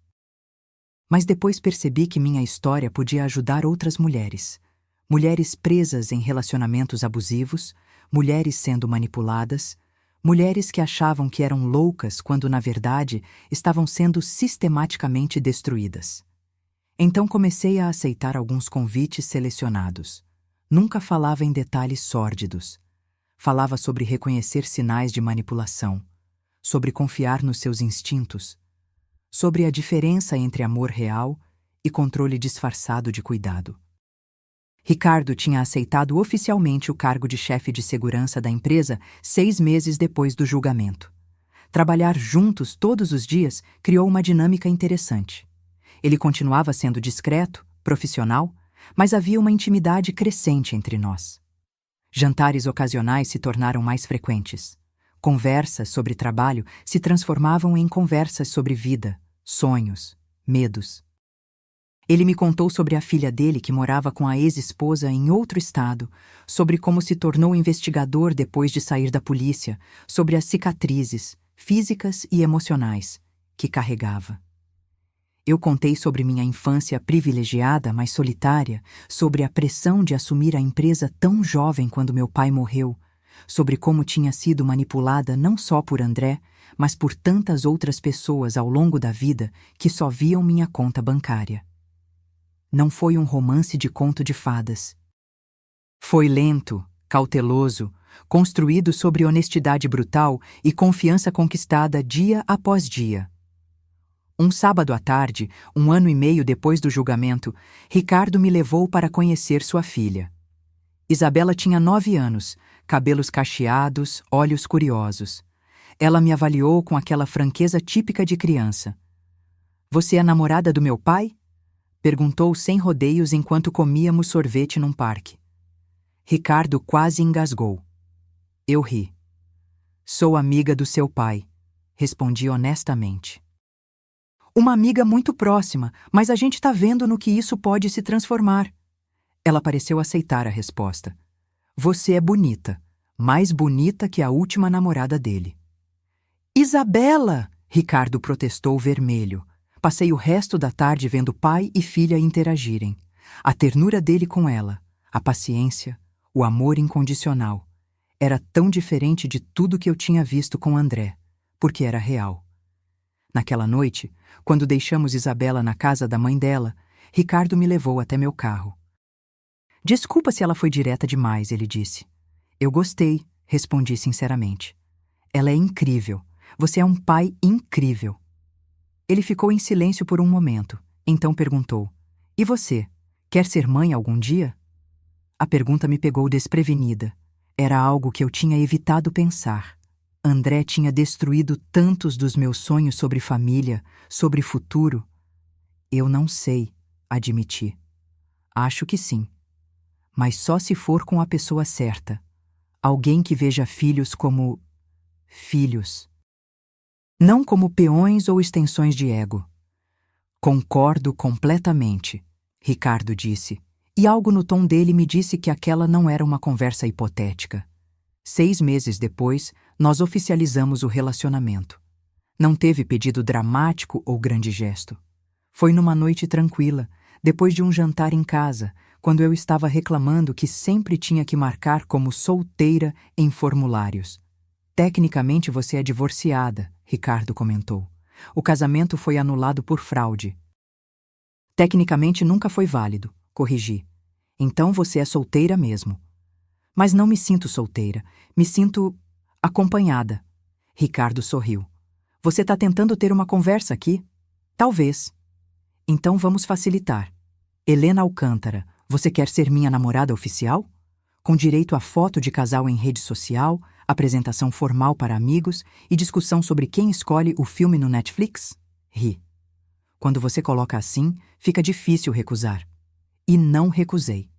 Mas depois percebi que minha história podia ajudar outras mulheres. Mulheres presas em relacionamentos abusivos, mulheres sendo manipuladas, mulheres que achavam que eram loucas quando, na verdade, estavam sendo sistematicamente destruídas. Então comecei a aceitar alguns convites selecionados. Nunca falava em detalhes sórdidos. Falava sobre reconhecer sinais de manipulação, sobre confiar nos seus instintos, sobre a diferença entre amor real e controle disfarçado de cuidado. Ricardo tinha aceitado oficialmente o cargo de chefe de segurança da empresa 6 meses depois do julgamento. Trabalhar juntos todos os dias criou uma dinâmica interessante. Ele continuava sendo discreto, profissional, mas havia uma intimidade crescente entre nós. Jantares ocasionais se tornaram mais frequentes. Conversas sobre trabalho se transformavam em conversas sobre vida, sonhos, medos. Ele me contou sobre a filha dele que morava com a ex-esposa em outro estado, sobre como se tornou investigador depois de sair da polícia, sobre as cicatrizes, físicas e emocionais, que carregava. Eu contei sobre minha infância privilegiada, mas solitária, sobre a pressão de assumir a empresa tão jovem quando meu pai morreu, sobre como tinha sido manipulada não só por André, mas por tantas outras pessoas ao longo da vida que só viam minha conta bancária. Não foi um romance de conto de fadas. Foi lento, cauteloso, construído sobre honestidade brutal e confiança conquistada dia após dia. Um sábado à tarde, 1 ano e meio depois do julgamento, Ricardo me levou para conhecer sua filha. Isabela tinha 9 anos, cabelos cacheados, olhos curiosos. Ela me avaliou com aquela franqueza típica de criança. "Você é a namorada do meu pai?" Perguntou sem rodeios enquanto comíamos sorvete num parque. Ricardo quase engasgou. Eu ri. "Sou amiga do seu pai", respondi honestamente. "Uma amiga muito próxima, mas a gente tá vendo no que isso pode se transformar." Ela pareceu aceitar a resposta. "Você é bonita, mais bonita que a última namorada dele." "Isabela!" Ricardo protestou vermelho. Passei o resto da tarde vendo pai e filha interagirem. A ternura dele com ela, a paciência, o amor incondicional. Era tão diferente de tudo que eu tinha visto com André, porque era real. Naquela noite, quando deixamos Isabela na casa da mãe dela, Ricardo me levou até meu carro. Desculpa se ela foi direta demais, ele disse. Eu gostei, respondi sinceramente. Ela é incrível. Você é um pai incrível. Ele ficou em silêncio por um momento, então perguntou: E você? Quer ser mãe algum dia? A pergunta me pegou desprevenida. Era algo que eu tinha evitado pensar. André tinha destruído tantos dos meus sonhos sobre família, sobre futuro. Eu não sei, admiti. Acho que sim. Mas só se for com a pessoa certa. Alguém que veja filhos como filhos. Não como peões ou extensões de ego. Concordo completamente, Ricardo disse, e algo no tom dele me disse que aquela não era uma conversa hipotética. 6 meses depois, nós oficializamos o relacionamento. Não teve pedido dramático ou grande gesto. Foi numa noite tranquila, depois de um jantar em casa, quando eu estava reclamando que sempre tinha que marcar como solteira em formulários. Tecnicamente você é divorciada, Ricardo comentou. O casamento foi anulado por fraude. Tecnicamente nunca foi válido, corrigi. Então você é solteira mesmo. Mas não me sinto solteira, me sinto acompanhada. Ricardo sorriu. Você está tentando ter uma conversa aqui? Talvez. Então vamos facilitar. Helena Alcântara, você quer ser minha namorada oficial? Com direito a foto de casal em rede social, apresentação formal para amigos e discussão sobre quem escolhe o filme no Netflix? Ri. Quando você coloca assim, fica difícil recusar. E não recusei.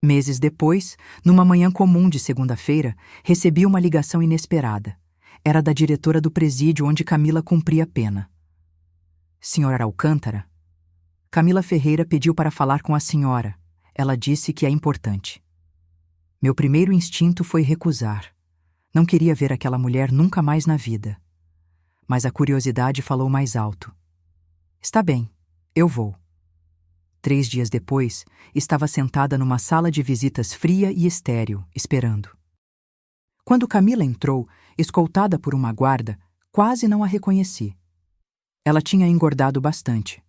Meses depois, numa manhã comum de segunda-feira, recebi uma ligação inesperada. Era da diretora do presídio onde Camila cumpria pena. Senhora Alcântara? Camila Ferreira pediu para falar com a senhora. Ela disse que é importante. Meu primeiro instinto foi recusar. Não queria ver aquela mulher nunca mais na vida. Mas a curiosidade falou mais alto. Está bem, eu vou. 3 dias depois, estava sentada numa sala de visitas fria e estéril, esperando. Quando Camila entrou, escoltada por uma guarda, quase não a reconheci. Ela tinha engordado bastante.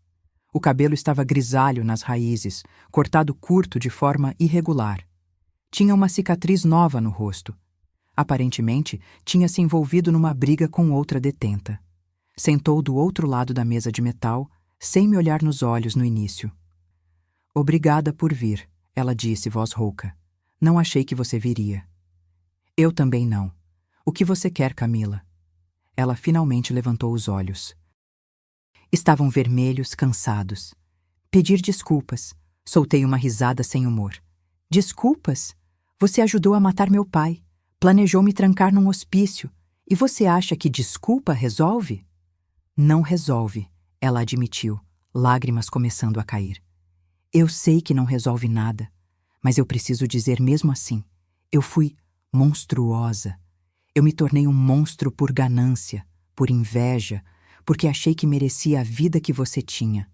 O cabelo estava grisalho nas raízes, cortado curto de forma irregular. Tinha uma cicatriz nova no rosto. Aparentemente, tinha se envolvido numa briga com outra detenta. Sentou do outro lado da mesa de metal, sem me olhar nos olhos no início. Obrigada por vir, ela disse, voz rouca. Não achei que você viria. Eu também não. O que você quer, Camila? Ela finalmente levantou os olhos. Estavam vermelhos, cansados. Pedir desculpas. Soltei uma risada sem humor. Desculpas? Você ajudou a matar meu pai. Planejou me trancar num hospício. E você acha que desculpa resolve? Não resolve, ela admitiu, lágrimas começando a cair. Eu sei que não resolve nada, mas eu preciso dizer mesmo assim. Eu fui monstruosa. Eu me tornei um monstro por ganância, por inveja, porque achei que merecia a vida que você tinha.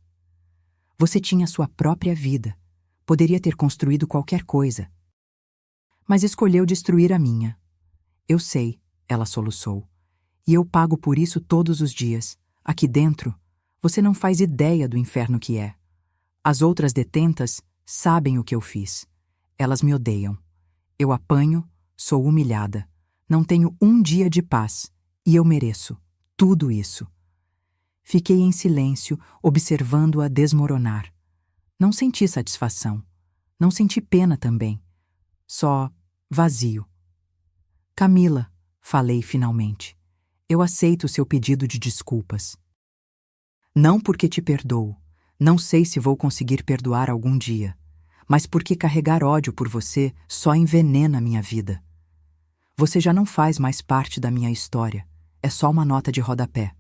Você tinha sua própria vida. Poderia ter construído qualquer coisa. Mas escolheu destruir a minha. Eu sei, ela soluçou. E eu pago por isso todos os dias. Aqui dentro, você não faz ideia do inferno que é. As outras detentas sabem o que eu fiz. Elas me odeiam. Eu apanho, sou humilhada. Não tenho um dia de paz. E eu mereço tudo isso. Fiquei em silêncio, observando-a desmoronar. Não senti satisfação. Não senti pena também. Só vazio. Camila, falei finalmente. Eu aceito o seu pedido de desculpas. Não porque te perdoo. Não sei se vou conseguir perdoar algum dia. Mas porque carregar ódio por você só envenena minha vida. Você já não faz mais parte da minha história. É só uma nota de rodapé.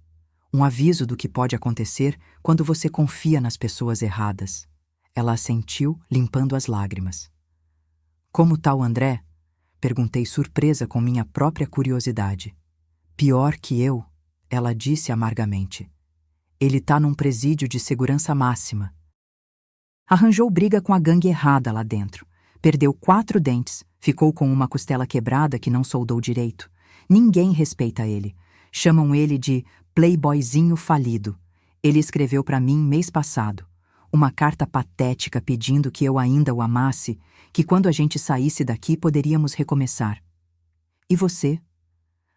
Um aviso do que pode acontecer quando você confia nas pessoas erradas. Ela assentiu, limpando as lágrimas. Como tá o André? Perguntei surpresa com minha própria curiosidade. Pior que eu, ela disse amargamente. Ele tá num presídio de segurança máxima. Arranjou briga com a gangue errada lá dentro. Perdeu 4 dentes, ficou com uma costela quebrada que não soldou direito. Ninguém respeita ele. Chamam ele de playboyzinho falido. Ele escreveu pra mim mês passado. Uma carta patética pedindo que eu ainda o amasse, que quando a gente saísse daqui poderíamos recomeçar. E você?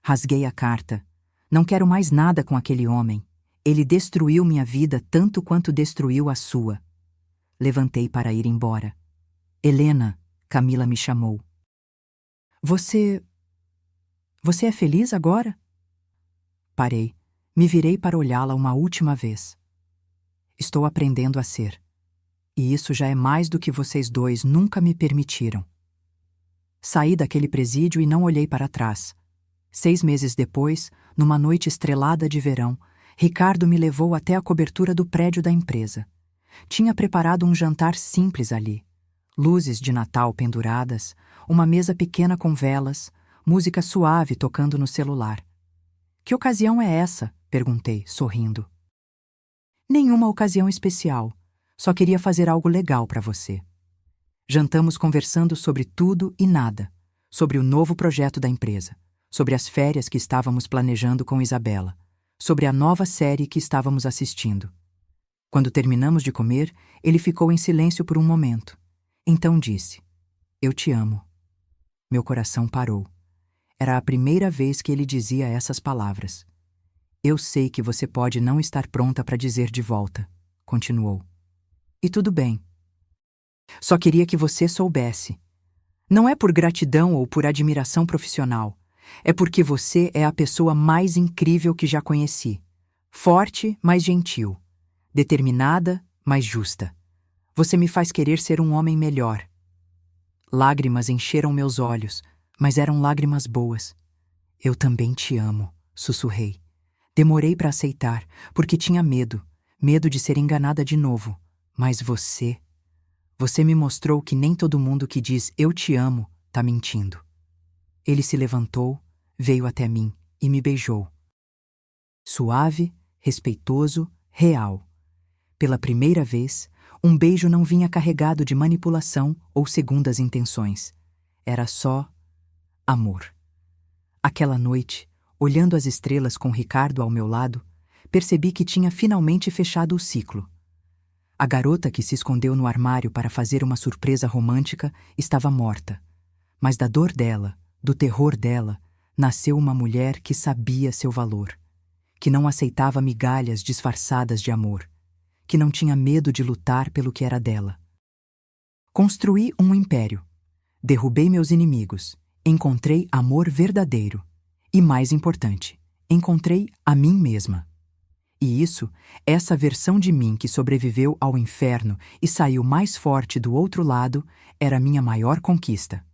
Rasguei a carta. Não quero mais nada com aquele homem. Ele destruiu minha vida tanto quanto destruiu a sua. Levantei para ir embora. Helena, Camila me chamou. Você é feliz agora? Parei. Me virei para olhá-la uma última vez. Estou aprendendo a ser. E isso já é mais do que vocês dois nunca me permitiram. Saí daquele presídio e não olhei para trás. 6 meses depois, numa noite estrelada de verão, Ricardo me levou até a cobertura do prédio da empresa. Tinha preparado um jantar simples ali. Luzes de Natal penduradas, uma mesa pequena com velas, música suave tocando no celular. Que ocasião é essa? Perguntei, sorrindo. Nenhuma ocasião especial. Só queria fazer algo legal para você. Jantamos conversando sobre tudo e nada, sobre o novo projeto da empresa, sobre as férias que estávamos planejando com Isabela, sobre a nova série que estávamos assistindo. Quando terminamos de comer, ele ficou em silêncio por um momento. Então disse: "Eu te amo." Meu coração parou. Era a primeira vez que ele dizia essas palavras. "Eu sei que você pode não estar pronta para dizer de volta", continuou. "E tudo bem. Só queria que você soubesse. Não é por gratidão ou por admiração profissional. É porque você é a pessoa mais incrível que já conheci. Forte, mas gentil. Determinada, mas justa. Você me faz querer ser um homem melhor." Lágrimas encheram meus olhos, mas eram lágrimas boas. "Eu também te amo", sussurrei. Demorei para aceitar, porque tinha medo de ser enganada de novo. Mas você me mostrou que nem todo mundo que diz "eu te amo" tá mentindo. Ele se levantou, veio até mim e me beijou. Suave, respeitoso, real. Pela primeira vez, um beijo não vinha carregado de manipulação ou segundas intenções. Era só amor. Aquela noite, olhando as estrelas com Ricardo ao meu lado, percebi que tinha finalmente fechado o ciclo. A garota que se escondeu no armário para fazer uma surpresa romântica estava morta. Mas da dor dela, do terror dela, nasceu uma mulher que sabia seu valor, que não aceitava migalhas disfarçadas de amor, que não tinha medo de lutar pelo que era dela. Construí um império. Derrubei meus inimigos. Encontrei amor verdadeiro. E mais importante, encontrei a mim mesma. E essa versão de mim que sobreviveu ao inferno e saiu mais forte do outro lado, era a minha maior conquista.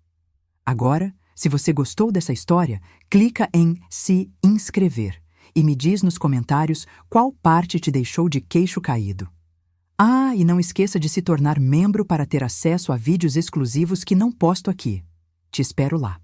Agora, se você gostou dessa história, clica em se inscrever e me diz nos comentários qual parte te deixou de queixo caído. Ah, e não esqueça de se tornar membro para ter acesso a vídeos exclusivos que não posto aqui. Te espero lá.